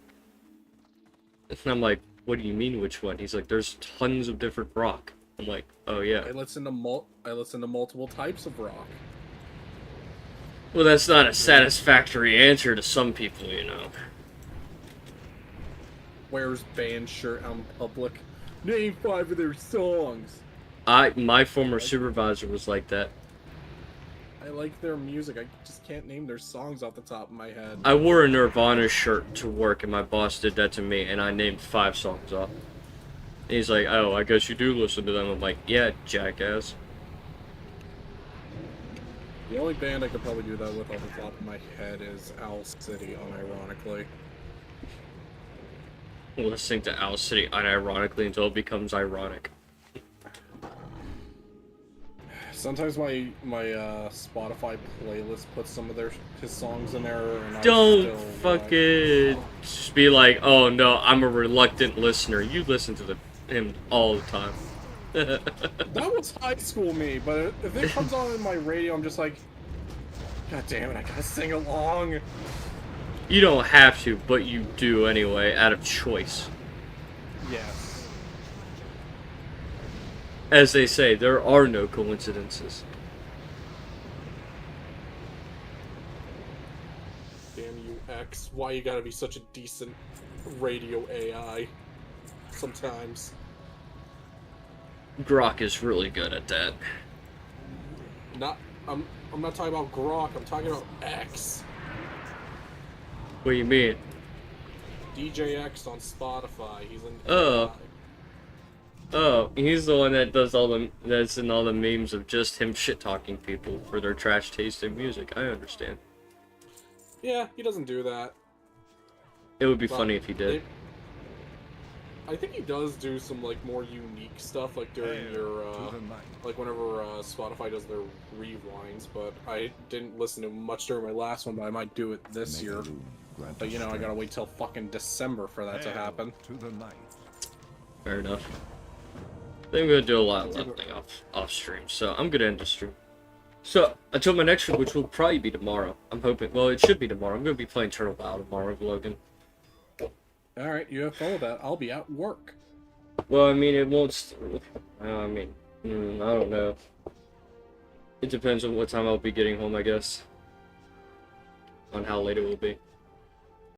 And I'm like, what do you mean which one? He's like, there's tons of different rock. I'm like, oh yeah. I listen to multiple types of rock. Well, that's not a satisfactory answer to some people, you know. Wears band shirt out in public. Name 5 of their songs. My former supervisor was like that. I like their music. I just can't name their songs off the top of my head. I wore a Nirvana shirt to work and my boss did that to me and I named 5 songs off. And he's like, oh, I guess you do listen to them. I'm like, yeah, jackass. The only band I could probably do that with off the top of my head is Owl City, unironically. Listening to Owl City unironically until it becomes ironic. Sometimes my Spotify playlist puts some of his songs in there, and Don't fucking just be like, oh no, I'm a reluctant listener. You listen to him all the time. That was high school me, but if it comes on in my radio, I'm just like, God damn it, I gotta sing along. You don't have to, but you do anyway, out of choice. Yes. As they say, there are no coincidences. Damn you, X. Why you gotta be such a decent radio AI sometimes? Grok is really good at that. I'm not talking about Grok, I'm talking about X. What do you mean? DJ X on Spotify. He's an Oh. AI. Oh, he's the one that does that's in all the memes of just him shit-talking people for their trash taste in music. I understand. Yeah, he doesn't do that. It would be But funny if he did. I think he does do some like more unique stuff, like during your like whenever Spotify does their rewinds. But I didn't listen to much during my last one, but I might do it this year. But you know, I gotta wait till fucking December for that to happen. Fair enough. I think I'm gonna do a lot of leveling off stream, so I'm gonna end the stream. So until my next one, which will probably be tomorrow. I'm hoping. Well, it should be tomorrow. I'm gonna be playing Turtle Battle tomorrow with Logan. All right, you have fun with that. I'll be at work. Well, I mean, it won't. I mean, I don't know. It depends on what time I'll be getting home, I guess. On how late it will be.